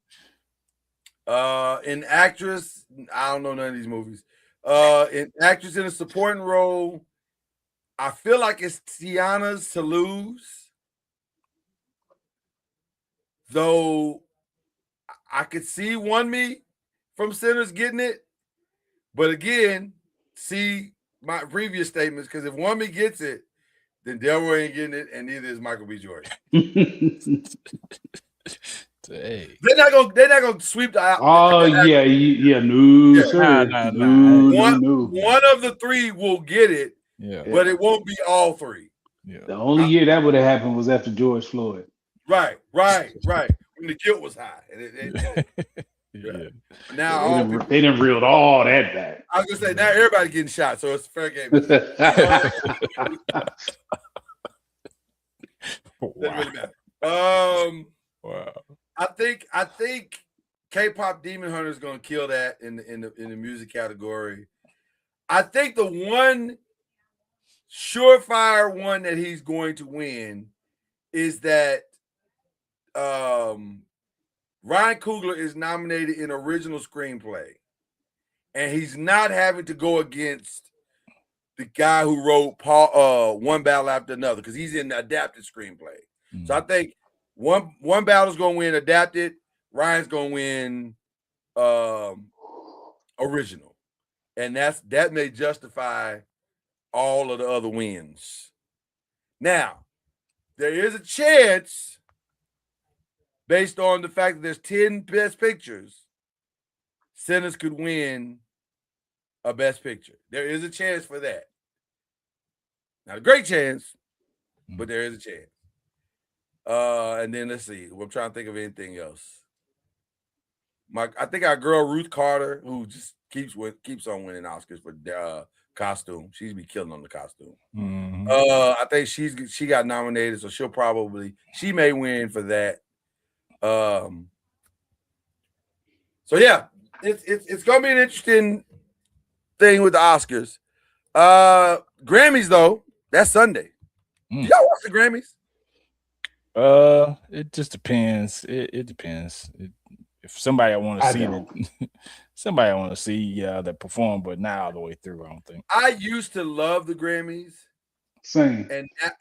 in actress, I don't know none of these movies. In actress in a supporting role, I feel like it's Tiana's to lose. Though I could see One Me from Sinners getting it. But again, see my previous statements, because if One Me gets it, then Delroy ain't getting it, and neither is Michael B. Jordan. Hey. They're not gonna sweep the. Oh yeah, no, sir. No. One of the three will get it, but it won't be all three. Yeah. The only year that would have happened was after George Floyd. Right. When the guilt was high. Yeah. Now they didn't reel all that back. I was gonna say now everybody getting shot, so it's a fair game. Wow. Wow. I think K-pop Demon Hunter is gonna kill that in the music category. I think the one surefire one that he's going to win is that Ryan Coogler is nominated in original screenplay, and he's not having to go against the guy who wrote One Battle After Another, because he's in the adapted screenplay. Mm-hmm. So I think one battle's gonna win adapted, Ryan's gonna win original, and that may justify all of the other wins. Now, there is a chance, based on the fact that there's 10 best pictures, Sinners could win a best picture. There is a chance for that. Not a great chance, but there is a chance. And then let's see. I'm trying to think of anything else. I think our girl Ruth Carter, who just keeps on winning Oscars for costume. She's be killing on the costume. Mm-hmm. I think she got nominated, so she may win for that. So yeah, it's gonna be an interesting thing with the Oscars. Grammys though, that's Sunday. Do y'all watch the Grammys? It just depends. It depends. If somebody I want to see somebody I want to see that perform, but not all the way through, I don't think. I used to love the Grammys. Same.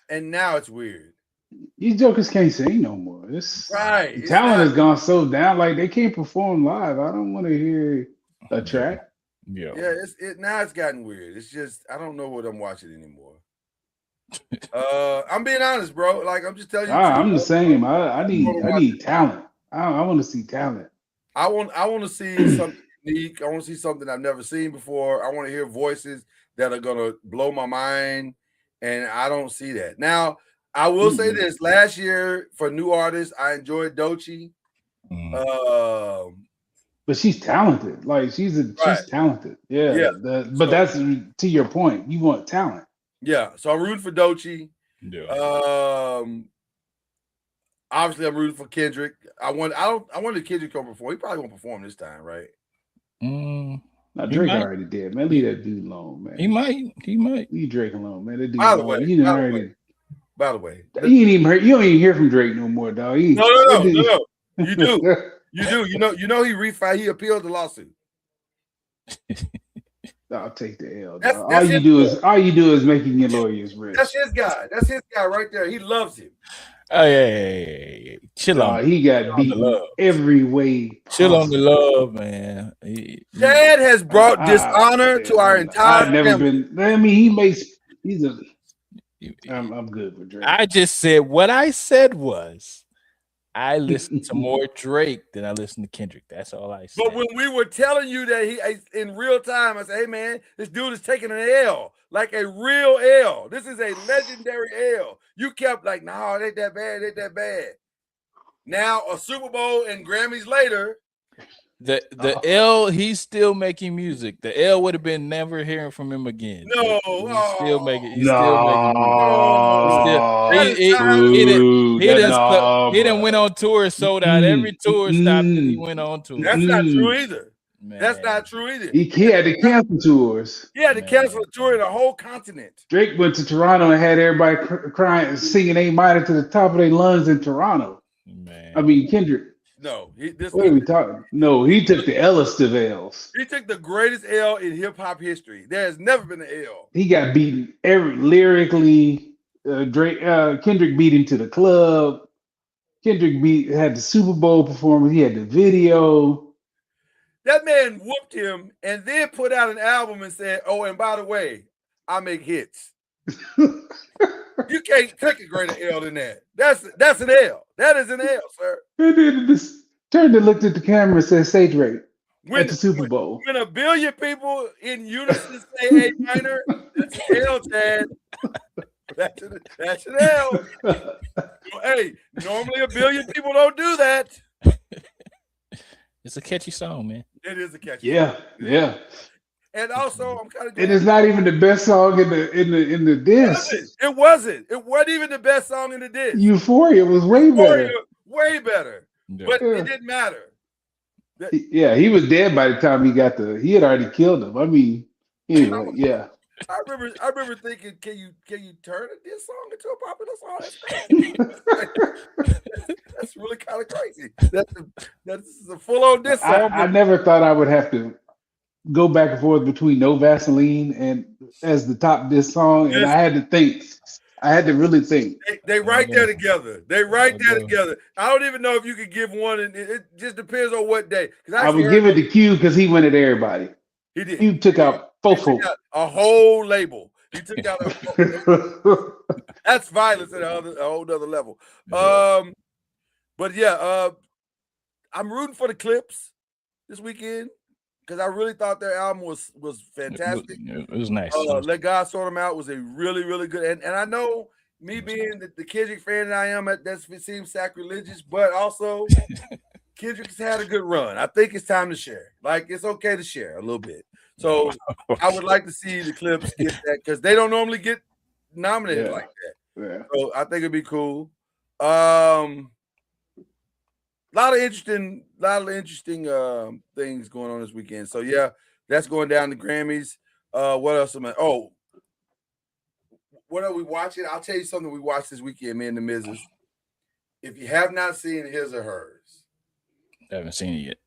And now it's weird. These jokers can't sing no more. Right. Talent has gone so down, like they can't perform live. I don't want to hear a track. Yeah. Now it's gotten weird. It's just I don't know what I'm watching anymore. I'm being honest, bro. Like I'm just telling you. I'm the same. I need talent. I want to see talent. I want to see something unique. I want to see something I've never seen before. I want to hear voices that are gonna blow my mind, and I don't see that. Now, I will say this: last year for new artists, I enjoyed Doechii. But she's talented. Like she's talented. Yeah. But that's to your point. You want talent. Yeah. So I'm rooting for Doechii. Yeah. Obviously, I'm rooting for Kendrick. I wanted Kendrick to perform. He probably won't perform this time, right? Now Drake already did, man. Leave that dude alone, man. He might. Leave Drake alone, man. That dude by the way, you ain't even heard. You don't even hear from Drake no more, dog. No. You do. You know he refiled. He appealed the lawsuit. I'll take the L. All you do is making your lawyers rich. That's his guy. That's his guy right there. He loves him. Hey. Chill on. He got Chill on the beaten love. every way Chill on the possible. love, man. Chad has brought dishonor to our entire I've never family. been. I mean, he's a. I'm good with Drake. I just said what I said was I listen to more Drake than I listen to Kendrick. That's all I said. But when we were telling you that he in real time, I said, hey man, this dude is taking an L, like a real L. This is a legendary L. You kept like, no, it ain't that bad, it ain't that bad. Now a Super Bowl and Grammys later. The L, he's still making music. The L would have been never hearing from him again. No, he's still making. He's no, still making music. He done went on tour, sold out every tour stop that he went on tour. That's not true either. Man. That's not true either. He had to cancel tours. He had to cancel a tour in a whole continent. Drake went to Toronto and had everybody crying, singing A minor to the top of their lungs in Toronto. Man. I mean, Kendrick. No, what are we talking? No, he took the L's of L's. He took the greatest L in hip hop history. There has never been an L. He got beaten lyrically. Kendrick beat him to the club. Kendrick had the Super Bowl performance. He had the video. That man whooped him and then put out an album and said, "Oh, and by the way, I make hits." You can't take a greater L than that. That's an L. That is an L, sir. And then just turned and looked at the camera and said, "Say Drake." At the Super Bowl. When a billion people in unison say A minor, that's an L, Chad. That's an L. Hey, normally a billion people don't do that. It's a catchy song, man. It is a catchy song. Yeah. And also, I'm kind of. It is not even the best song in the disc. It wasn't. It wasn't even the best song in the disc. Euphoria was way better. Way better. Yeah. But it didn't matter. He was dead by the time he got he had already killed him. I mean, anyway, yeah. I remember thinking, can you turn this song into a popular song? That's really kind of crazy. That's a full-on diss song. I never thought I would have to go back and forth between No Vaseline and as the top diss song, and I had to think. I had to really think. They right there together. They right there together. I don't even know if you could give one, and it just depends on what day. I would give it to Q because he went at everybody. He did. Q took out Fofo. A whole label. He took out a whole label. That's violence at a whole other level. But yeah, I'm rooting for the Clips this weekend because I really thought their album was fantastic. It was nice. Let God Sort Them Out was a really, really good. And I know me being the Kendrick fan that I am, that seems sacrilegious, but also Kendrick's had a good run. I think it's time to share. Like, it's okay to share a little bit. So I would like to see the Clips get that because they don't normally get nominated like that. Yeah. So I think it'd be cool. A lot of interesting things going on this weekend. So yeah, that's going down to Grammys. What else am I? Oh, what are we watching? I'll tell you something we watched this weekend, me and the Mrs. If you have not seen His or Hers, I haven't seen it yet.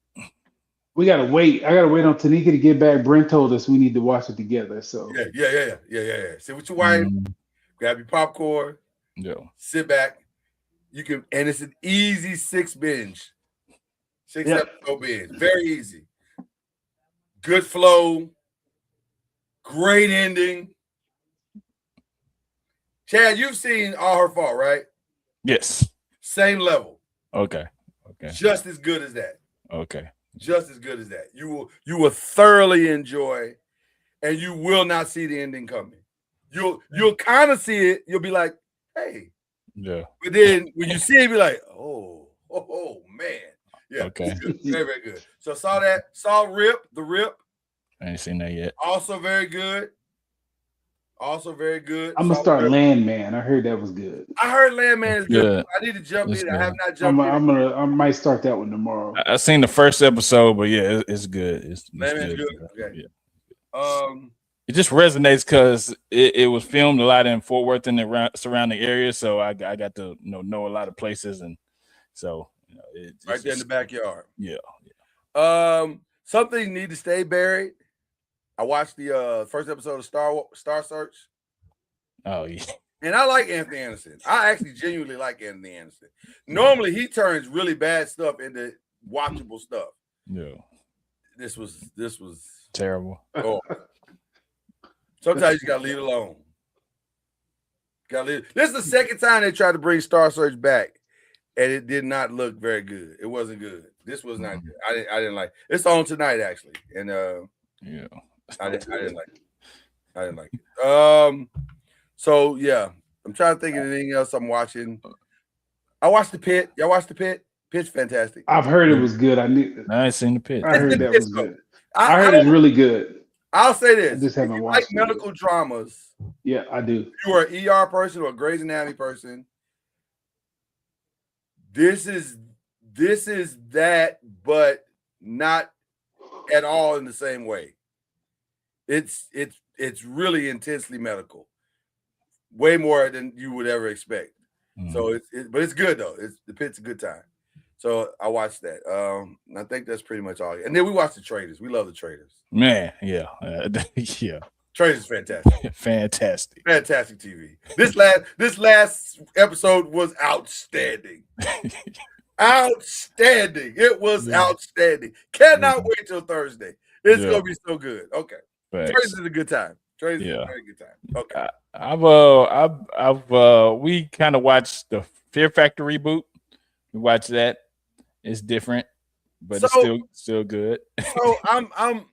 We gotta wait. I gotta wait on Tanika to get back. Brent told us we need to watch it together. So yeah. Sit with your wife, grab your popcorn, sit back. You can, and it's an easy 6 binge. 6 episode binge. Very easy. Good flow. Great ending. Chad, you've seen All Her Fault, right? Yes. Same level. Okay. Just as good as that. Okay. Just as good as that. You will thoroughly enjoy, and you will not see the ending coming. You'll kind of see it. You'll be like, hey. Yeah. But then when you see it, be like, oh man. Yeah. Okay. Very, very good. So saw that. Saw The Rip. I ain't seen that yet. Also very good. I'm gonna start Landman. I heard that was good. I heard Landman is good. I need to jump in. I have not jumped in. I might start that one tomorrow. I seen the first episode, but yeah, it's good. It's Landman's good. Okay. Yeah. It just resonates because it was filmed a lot in Fort Worth and the surrounding areas, so I got to know a lot of places, and so it's right there in the backyard. Yeah. Something need to stay buried. I watched the first episode of Star Search. Oh yeah. And I like Anthony Anderson. I actually genuinely like Anthony Anderson. Normally, he turns really bad stuff into watchable stuff. Yeah. This was Terrible. oh. Sometimes you gotta leave it alone. This is the second time they tried to bring Star Search back, and it did not look very good. It wasn't good. This was not good. I didn't like it. It's on tonight actually, and yeah, I didn't like it. I didn't like it. So yeah, I'm trying to think of anything else I'm watching. I watched The Pit. Y'all watched The Pit? Pit's fantastic. I've heard it was good. I ain't seen The Pit. I heard that was good. I heard it's really good. I'll say this: I just haven't if you watched like medical dramas. Yeah, I do. If you are an ER person or a Grey's Anatomy person, this is that, but not at all in the same way. It's really intensely medical, way more than you would ever expect. So but it's good though. The Pit's a good time. So I watched that. I think that's pretty much all. And then we watched The Traitors. We love The Traitors. Man, yeah, yeah. Traitors is fantastic. Fantastic TV. This last episode was outstanding. Outstanding. It was outstanding. Cannot wait till Thursday. It's gonna be so good. Okay. Traitors is a good time. Traitors is a very good time. Okay. We kind of watched the Fear Factor reboot. We watched that. It's different, but it's still good. So I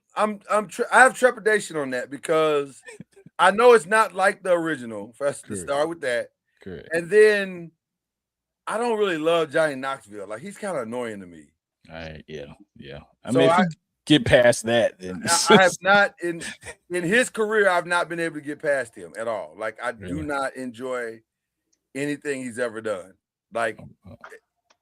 have trepidation on that because I know it's not like the original. For us to start with that, correct. And then I don't really love Johnny Knoxville. Like he's kind of annoying to me. Yeah. I mean, if you get past that, then I have not in his career. I've not been able to get past him at all. Like I do not enjoy anything he's ever done. Like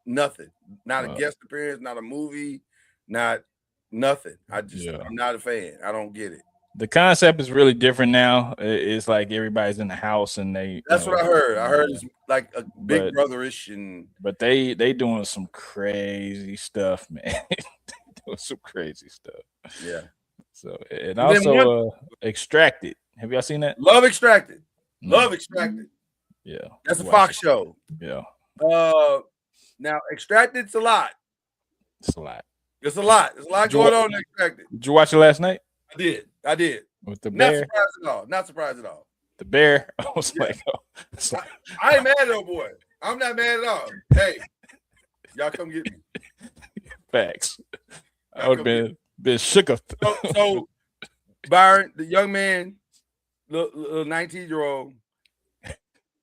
nothing. Not a guest appearance. Not a movie. Not nothing. I'm not a fan. I don't get it. The concept is really different now. It's like everybody's in the house and they. That's what I heard. I heard it's like a Big Brother-ish, but they doing some crazy stuff, man. Doing some crazy stuff. Yeah. So and also Extracted. Have y'all seen that? Love Extracted. Love Extracted. Yeah. That's a Fox show. Yeah. Now Extracted's a lot. It's a lot. It's a lot. There's a lot going on in Extracted. Did you watch it last night? I did. With the bear? Not surprised at all. The bear? I was like, I ain't mad at old boy. I'm not mad at all. Hey, y'all come get me. Facts. I would have been shook up. So Byron, the young man, little 19-year-old,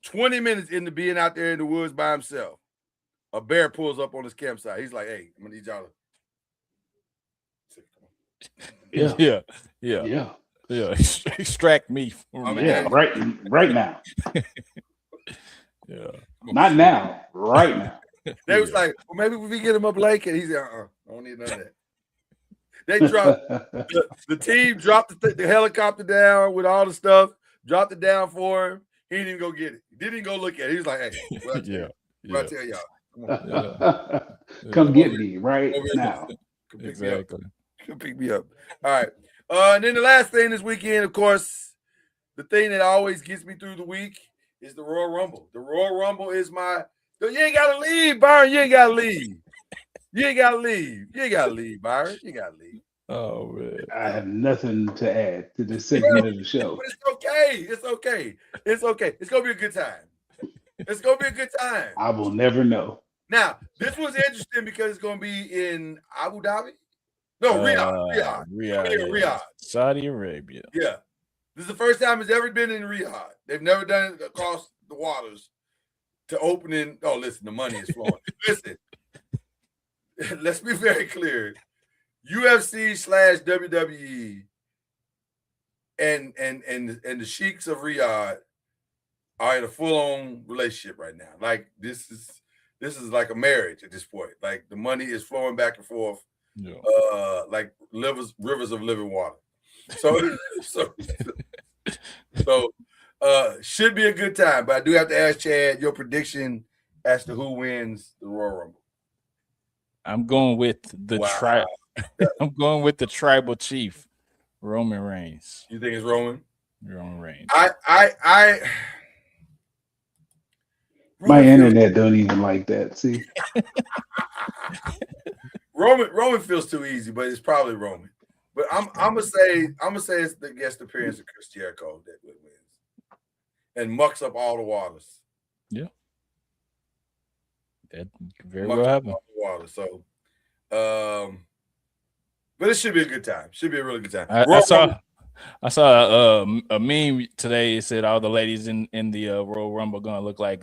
20 minutes into being out there in the woods by himself, a bear pulls up on his campsite. He's like, hey, I'm gonna need y'all to extract me from right now. Yeah. Not now, right now. They was like, well, maybe we get him a blanket. He said, I don't need none of that. They dropped the team dropped the helicopter down with all the stuff, dropped it down for him. He didn't even go get it. He didn't even go look at it. He was like, hey, what I tell y'all? Come get me right now. Exactly. Come pick me up. All right. And then the last thing this weekend, of course, the thing that always gets me through the week is the Royal Rumble. The Royal Rumble is you ain't got to leave, Byron. You ain't got to leave. You ain't got to leave. You ain't got to leave, Byron. You got to leave. Oh, man. I have nothing to add to this segment of the show. But it's okay. It's okay. It's okay. It's going to be a good time. It's going to be a good time. I will never know. Now, this was interesting because it's going to be in Abu Dhabi. No, Riyadh. Saudi Arabia. Yeah. This is the first time it's ever been in Riyadh. They've never done it across the waters to opening. Oh, listen, the money is flowing. Listen, let's be very clear. UFC/WWE and the sheiks of Riyadh are in a full-on relationship right now. Like this is like a marriage at this point. Like the money is flowing back and forth. Yeah. Like rivers of living water. So should be a good time. But I do have to ask Chad your prediction as to who wins the Royal Rumble. I'm going with the I'm going with the tribal chief, Roman Reigns. You think it's Roman? Roman Reigns. My internet don't even like that. See, Roman feels too easy, but it's probably Roman. But I'm gonna say it's the guest appearance of Chris Jericho that wins and mucks up all the waters. Yeah, that very well happen. Water. So, but it should be a good time. Should be a really good time. I saw a meme today. It said all the ladies in the Royal Rumble gonna look like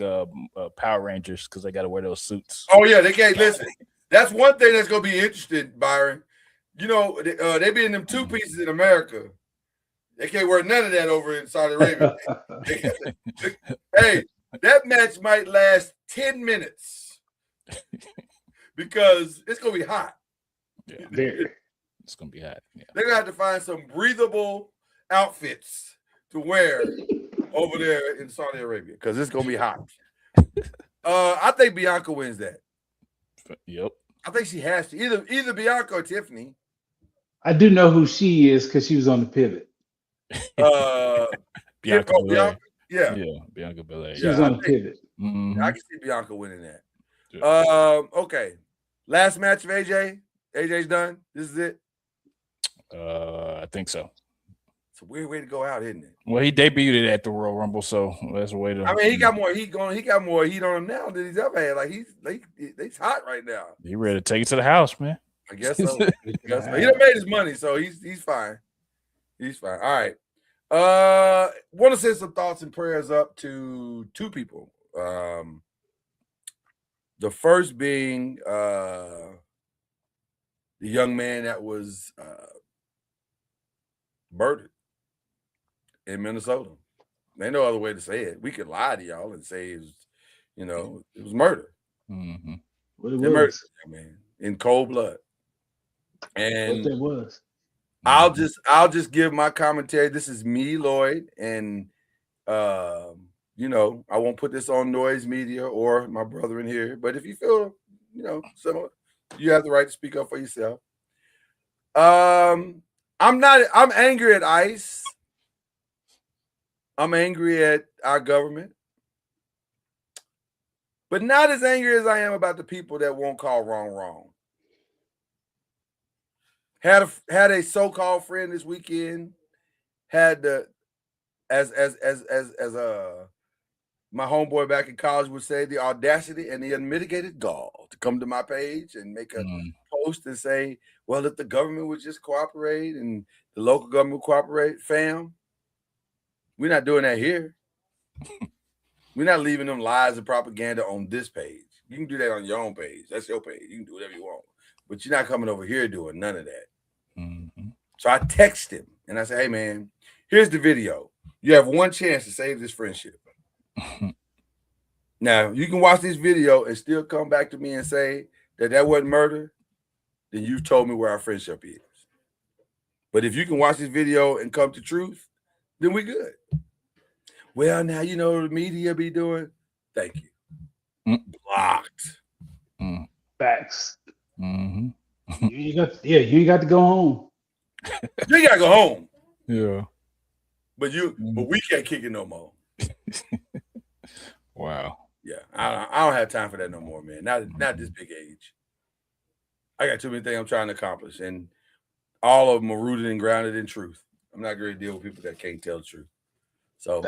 Power Rangers because they got to wear those suits. Oh yeah, they can't listen. That's one thing that's gonna be interesting, Byron. You know, they be in them two pieces in America. They can't wear none of that over in Saudi Arabia. Hey, that match might last 10 minutes because it's gonna be hot. Yeah, it's gonna be hot. Yeah. They're gonna have to find some breathable outfits to wear over there in Saudi Arabia because it's gonna be hot. I think Bianca wins that. Yep. I think she has to. Either Bianca or Tiffany. I do know who she is because she was on the pivot. Bianca Belair. Yeah, Bianca Belair. She was on the pivot. Mm-hmm. I can see Bianca winning that. Yeah. Okay. Last match of AJ. AJ's done. This is it. I think so. It's a weird way to go out, isn't it? Well, he debuted at the Royal Rumble, so that's a way to. I mean, he got more heat on him now than he's ever had. Like he's hot right now. He ready to take it to the house, man. I guess so. He done made his money, so he's fine. He's fine. All right. Want to send some thoughts and prayers up to two people. The first being the young man that was murdered in Minnesota. There's no other way to say it. We could lie to y'all and say it was murder. Mm-hmm. What it They murdered was. that man in cold blood. And What that was. I'll just give my commentary. This is me, Lloyd, and I won't put this on Noise Media or my brother in here. But if you feel, similar, you have the right to speak up for yourself. I'm angry at ICE. I'm angry at our government, but not as angry as I am about the people that won't call wrong. Had a so-called friend this weekend. Had the as my homeboy back in college would say, the audacity and the unmitigated gall to come to my page and make a post and say, well, if the government would just cooperate and the local government would cooperate, fam, we're not doing that here. We're not leaving them lies and propaganda on this page. You can do that on your own page. That's your page. You can do whatever you want. But you're not coming over here doing none of that. Mm-hmm. So I text him and I say, hey, man, here's the video. You have one chance to save this friendship. Now, you can watch this video and still come back to me and say that wasn't murder, then you've told me where our friendship is. But if you can watch this video and come to truth, then we're good. Well, now, the media be doing. Thank you. Blocked. Facts. Mm-hmm. You ain't got to go home. You ain't got to go home. Yeah. But we can't kick it no more. Wow. Yeah, I don't have time for that no more, man. Not this big age. I got too many things I'm trying to accomplish, and all of them are rooted and grounded in truth. I'm not going to deal with people that can't tell the truth. So,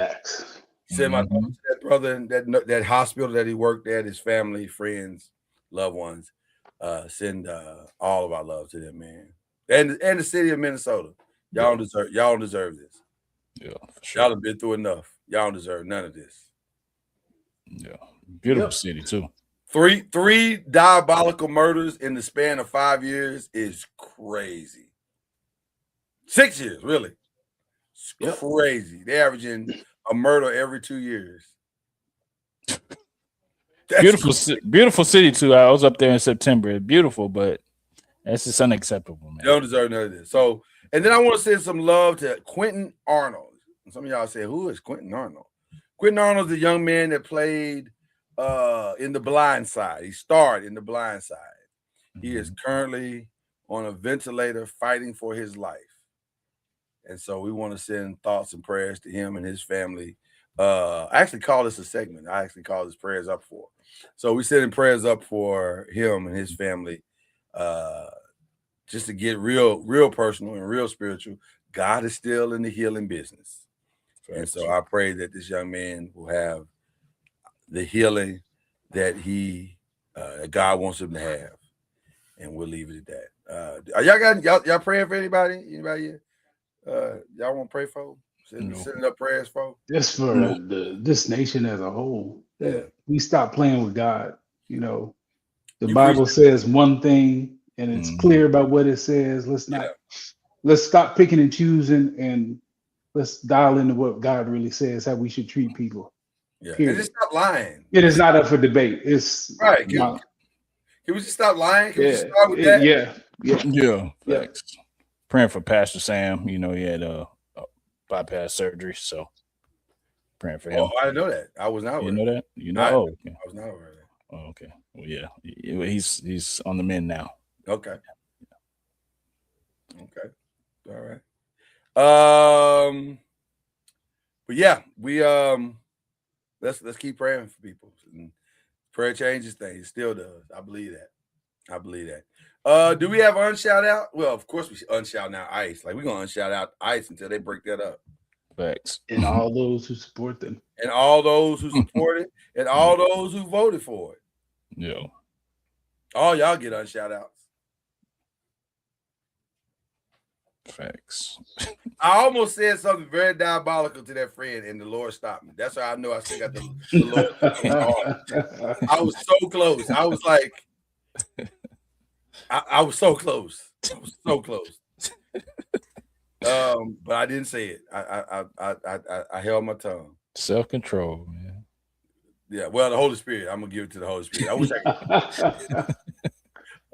send my thoughts to that brother and that hospital that he worked at, his family, friends, loved ones. Send all of our love to them, man, and the city of Minnesota. Y'all don't deserve this. Yeah, for sure. Y'all have been through enough. Y'all don't deserve none of this. Yeah, beautiful city too. Three diabolical murders in the span of 5 years is crazy. 6 years, really. It's crazy. They're averaging a murder every 2 years. Beautiful city too. I was up there in September. It's beautiful, but that's just unacceptable, man. They don't deserve none of this. So, and then I want to send some love to Quentin Arnold. Some of y'all say, who is Quentin Arnold? Quentin Arnold's the young man that played in The Blind Side. He starred in The Blind Side. He is currently on a ventilator fighting for his life. And so we want to send thoughts and prayers to him and his family. I actually call this a segment. I actually call this prayers up for. So we sending prayers up for him and his family, just to get real personal and real spiritual. God is still in the healing business, and so I pray that this young man will have the healing that God wants him to have, and we'll leave it at that. Are y'all praying for anybody? Anybody? Y'all want to pray for? Sending up prayers for? Just for this nation as a whole. Yeah. We stop playing with God. You know, the You Bible appreciate says one thing, and it's clear about what it says. Let's stop picking and choosing, and let's dial into what God really says, how we should treat people. Yeah, Period. and just stop lying. It is not up for debate. It's right. Can we just stop lying? Can we just start with that? Yeah. Thanks. Praying for Pastor Sam. You know, he had a bypass surgery, so praying for him. Oh, I didn't know that. I was not aware. You know that? You know? Okay. I was not aware of that. Oh, okay. Well, yeah, he's on the mend now. Okay. Okay. All right. But yeah, we let's keep praying for people. And prayer changes things. It still does. I believe that. Do we have unshout out? Well, of course we should unshout out ICE. Like we're gonna unshout out ICE until they break that up. Facts. And all those who support them. And all those who support it, and all those who voted for it. Yeah. All y'all get unshout outs. Facts. I almost said something very diabolical to that friend, and the Lord stopped me. That's how I know I still got the Lord. I was so close. I was like, I was so close. I was so close. But I didn't say it. I held my tongue. Self-control, man. Yeah, well, the Holy Spirit. I'm gonna give it to the Holy Spirit. I wish I could.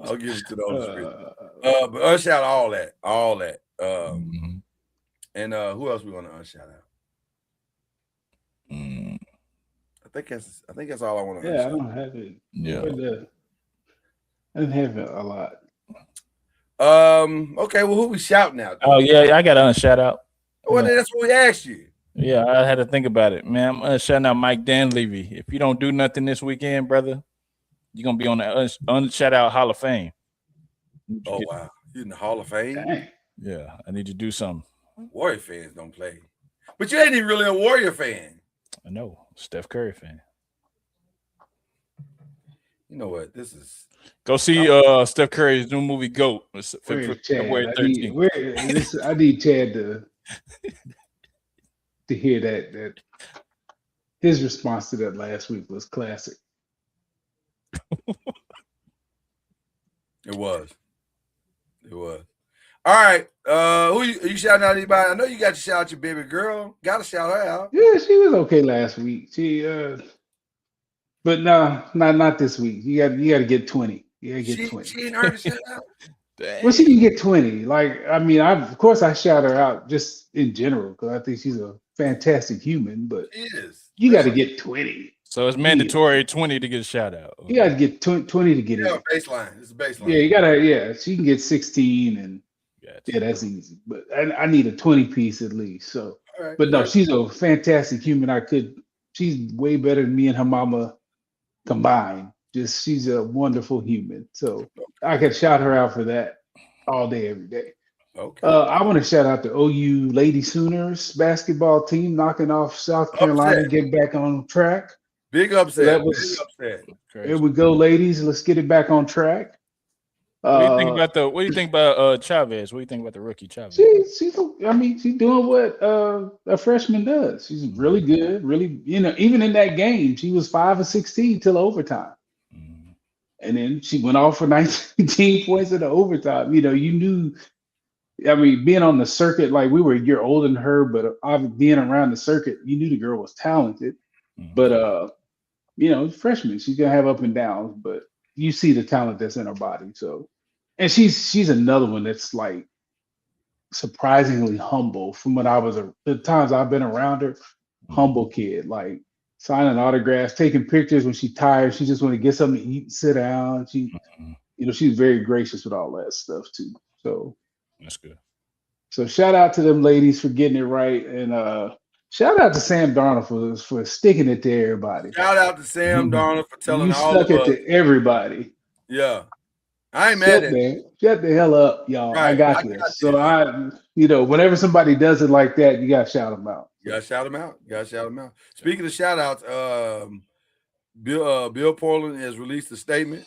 I'll give it to the Holy Spirit. But unshout all that. And who else we want to unshout out? I think that's all I want to. Yeah, I don't have it. Yeah, I didn't have it a lot. Okay. Well, who we shouting out? Oh yeah, I got to unshout out. Well, that's what we asked you. Yeah, I had to think about it, man. I'm shouting out Mike Danlevy. If you don't do nothing this weekend, brother, you're gonna be on the unshout out Hall of Fame. Oh wow, you're in the Hall of Fame. Dang. Yeah, I need to do something. Warrior fans don't play, but you ain't even really a Warrior fan. I know, Steph Curry fan. You know what? This is go see Steph Curry's new movie GOAT. February 13th. I need Chad to hear that his response to that last week was classic. It was. All right. Who you shouting out anybody? I know you got to shout out your baby girl. Got to shout her out. Yeah, she was okay last week. She but no, not this week. You got to get 20. You got to get 20. She ain't earned a shout out. Well, she can get 20. Like, I mean, of course I shout her out just in general because I think she's a fantastic human, but you got to get 20. So it's mandatory 20 to get a shout out. You got to get 20 to get in. Baseline. It's a baseline. Yeah, you got to, she can get 16 and yeah, that's easy. But I need a 20 piece at least. So, right, but no, she's a fantastic human. She's way better than me and her mama combined. She's a wonderful human. So I could shout her out for that all day, every day. Okay. I want to shout out the OU Lady Sooners basketball team knocking off South Carolina, get back on track. Big upset. Big upset. There we go, ladies. Let's get it back on track. What do you think about Chavez? What do you think about the rookie Chavez? She's doing what a freshman does. She's really good. Really, even in that game, she was 5 of 16 till overtime. And then she went off for 19 points in the overtime. You knew, being on the circuit, like we were a year older than her, but being around the circuit, you knew the girl was talented. But, freshman, she's going to have up and downs, but you see the talent that's in her body. So, and she's another one that's like surprisingly humble from when the times I've been around her, humble kid, like signing autographs, taking pictures when she's tired. She just want to get something to eat and sit down. She's very gracious with all that stuff too. So that's good. So shout out to them ladies for getting it right. And Shout out to Sam Darnold for sticking it to everybody. Shout out to Sam Darnold for telling You all of stuck it us. to everybody. Yeah, I ain't mad at it. Shut the hell up, y'all. Right, I got I this. got So this. whenever somebody does it like that, you got to shout them out. You gotta shout them out. You gotta shout them out. Speaking of shout outs, Bill Portland has released a statement.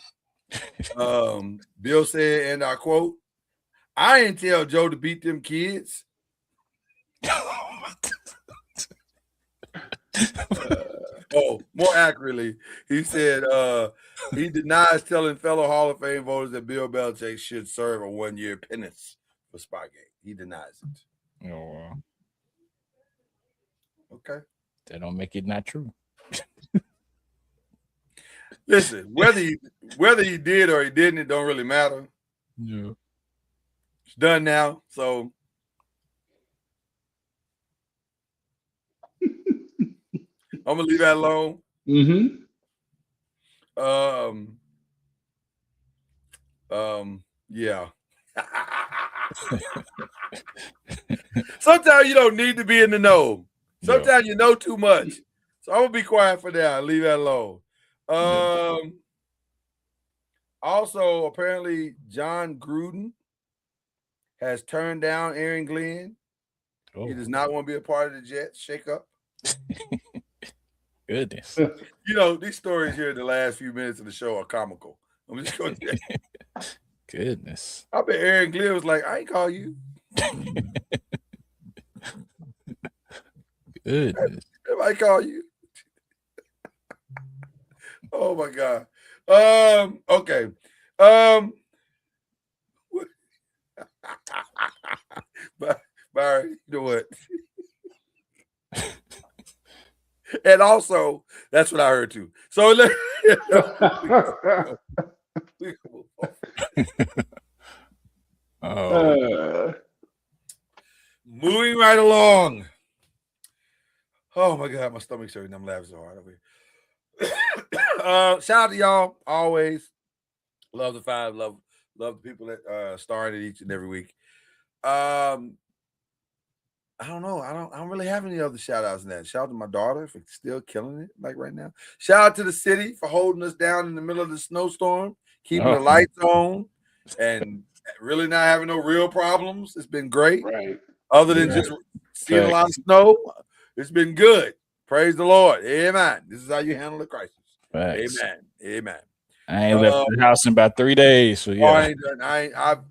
Bill said, and I quote, "I didn't tell Joe to beat them kids." More accurately, he said he denies telling fellow Hall of Fame voters that Bill Belichick should serve a 1-year penance for Spygate. He denies it. Oh, Okay. that don't make it not true. Listen, whether he did or he didn't, it don't really matter. Yeah. It's done now, so I'm gonna leave that alone. Mm-hmm. Yeah. Sometimes you don't need to be in the know. Sometimes you know too much. So I'm gonna be quiet for now. Leave that alone. Also, apparently, John Gruden has turned down Aaron Glenn. Oh. He does not want to be a part of the Jets shakeup. Goodness. You know, these stories here in the last few minutes of the show are comical. I'm just going to Goodness. I bet Aaron Glenn was like, I ain't call you. Goodness. If I call you. Oh my God. Okay. Byron, you know what? And also, that's what I heard too. So moving right along. Oh my God, my stomach's hurting. I'm laughing so hard over here. Shout out to y'all always. Love the five. Love the people that star in it each and every week. I don't know. I don't really have any other shout outs than that. Shout out to my daughter for still killing it like right now. Shout out to the city for holding us down in the middle of the snowstorm, keeping the lights on, and really not having no real problems. It's been great. Right. Other than just seeing a lot of snow, it's been good. Praise the Lord. Amen. This is how you handle a crisis. Facts. Amen. I ain't left the house in about 3 days. So yeah. I've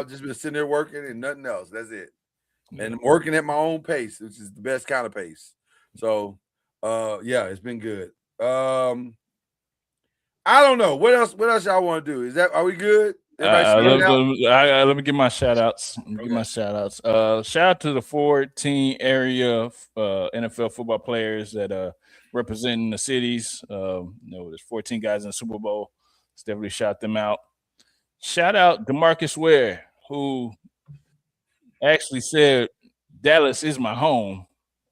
just been sitting there working and nothing else. That's it. And I'm working at my own pace, which is the best kind of pace. So yeah, it's been good. I don't know. What else y'all want to do? Are we good? Let me give my shout outs. Shout out to the 14 area NFL football players that are representing the cities. There's 14 guys in the Super Bowl. Let's definitely shout them out. Shout out DeMarcus Ware, who actually said Dallas is my home,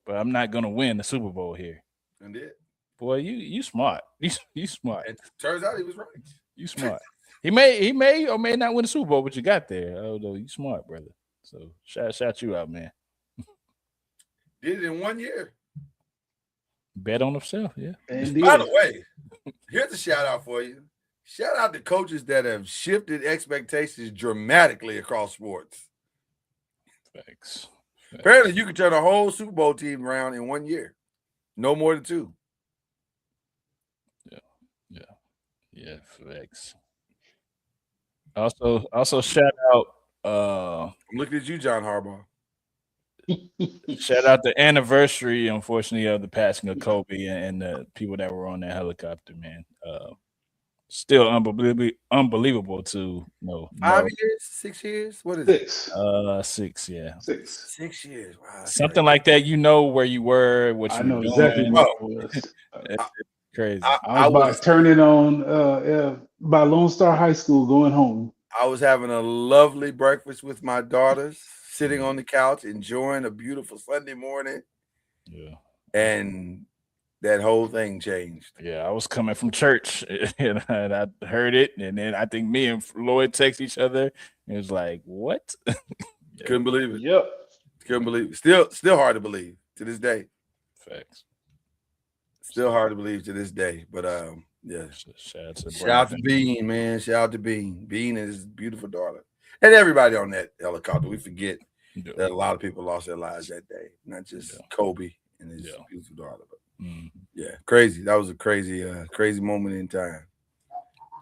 but I'm not gonna win the Super Bowl here. And it. Boy, you smart. You smart. It turns out he was right. You smart. He may or may not win the Super Bowl, but you got there. Although you smart, brother. So shout you out, man. Did it in 1 year. Bet on himself, yeah. Indeed. By the way, here's a shout out for you. Shout out to coaches that have shifted expectations dramatically across sports. Thanks. Apparently, you can turn a whole Super Bowl team around in 1 year. No more than 2. Yeah, thanks. Also shout out I'm looking at you, John Harbaugh. Shout out the anniversary, unfortunately, of the passing of Kobe and the people that were on that helicopter, man. Still unbelievable to know. 5 years, 6 years? What is it? 6, yeah. 6. 6 years. Wow. Something like that. You know where you were, what you were doing. Exactly what it was. It's crazy. I was turning on by Lone Star High School going home. I was having a lovely breakfast with my daughters, sitting on the couch, enjoying a beautiful Sunday morning. Yeah. And that whole thing changed. Yeah, I was coming from church and I heard it. And then I think me and Lloyd text each other. It was like, what? Couldn't believe it. Yep. Couldn't believe it. Still hard to believe to this day. Facts. Still hard to believe to this day, but yeah. Shout out to Bean, man. Shout out to Bean. Bean and his beautiful daughter. And everybody on that helicopter. We forget that a lot of people lost their lives that day. Not just Kobe and his beautiful daughter. But yeah, crazy. That was a crazy, crazy moment in time.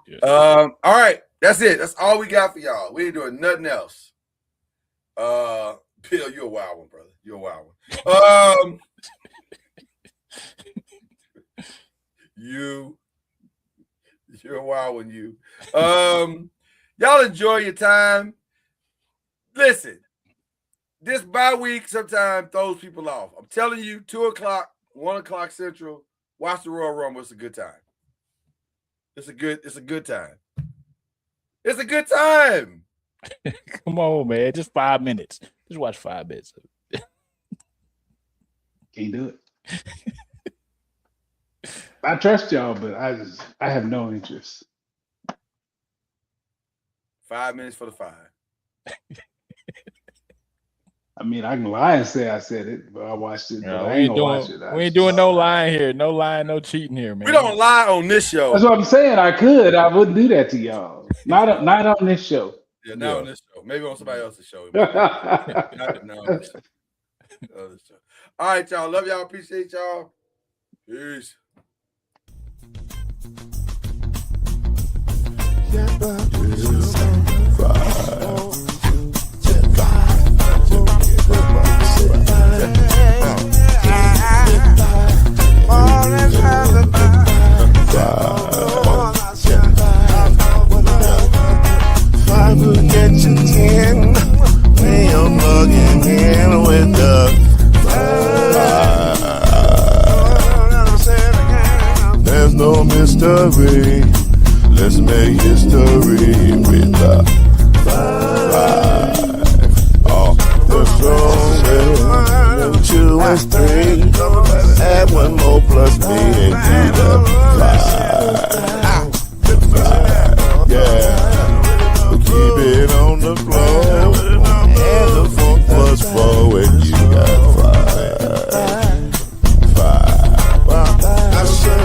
Yeah. All right. That's it. That's all we got for y'all. We ain't doing nothing else. Bill, you're a wild one, brother. You're a wild one. You're a wild one, you. Y'all enjoy your time. Listen, this bye week sometimes throws people off. I'm telling you, 2 o'clock, 1 o'clock Central, watch the Royal Rumble. It's a good time. It's a good time. It's a good time. Come on, man. Just 5 minutes. Just watch 5 minutes. Can't do it. I trust y'all, but I have no interest. 5 minutes for the 5. I mean, I can lie and say I said it, but I watched it. No, I ain't gonna watch it. We ain't doing no lying here. No lying, no cheating here, man. We don't lie on this show. That's what I'm saying. I wouldn't do that to y'all. Not on this show. Yeah, not on this show. Maybe on somebody else's show. Not on this show. All right, y'all. Love y'all. Appreciate y'all. Peace. I will get you 10 when you're plugging in with the there's no mystery. Let's make history with the 5 off the strongest. 2 and 3. Add 1 more plus me and do the 5. Yeah. Keep it on the floor, and the funk plus 4, and you got 5. I said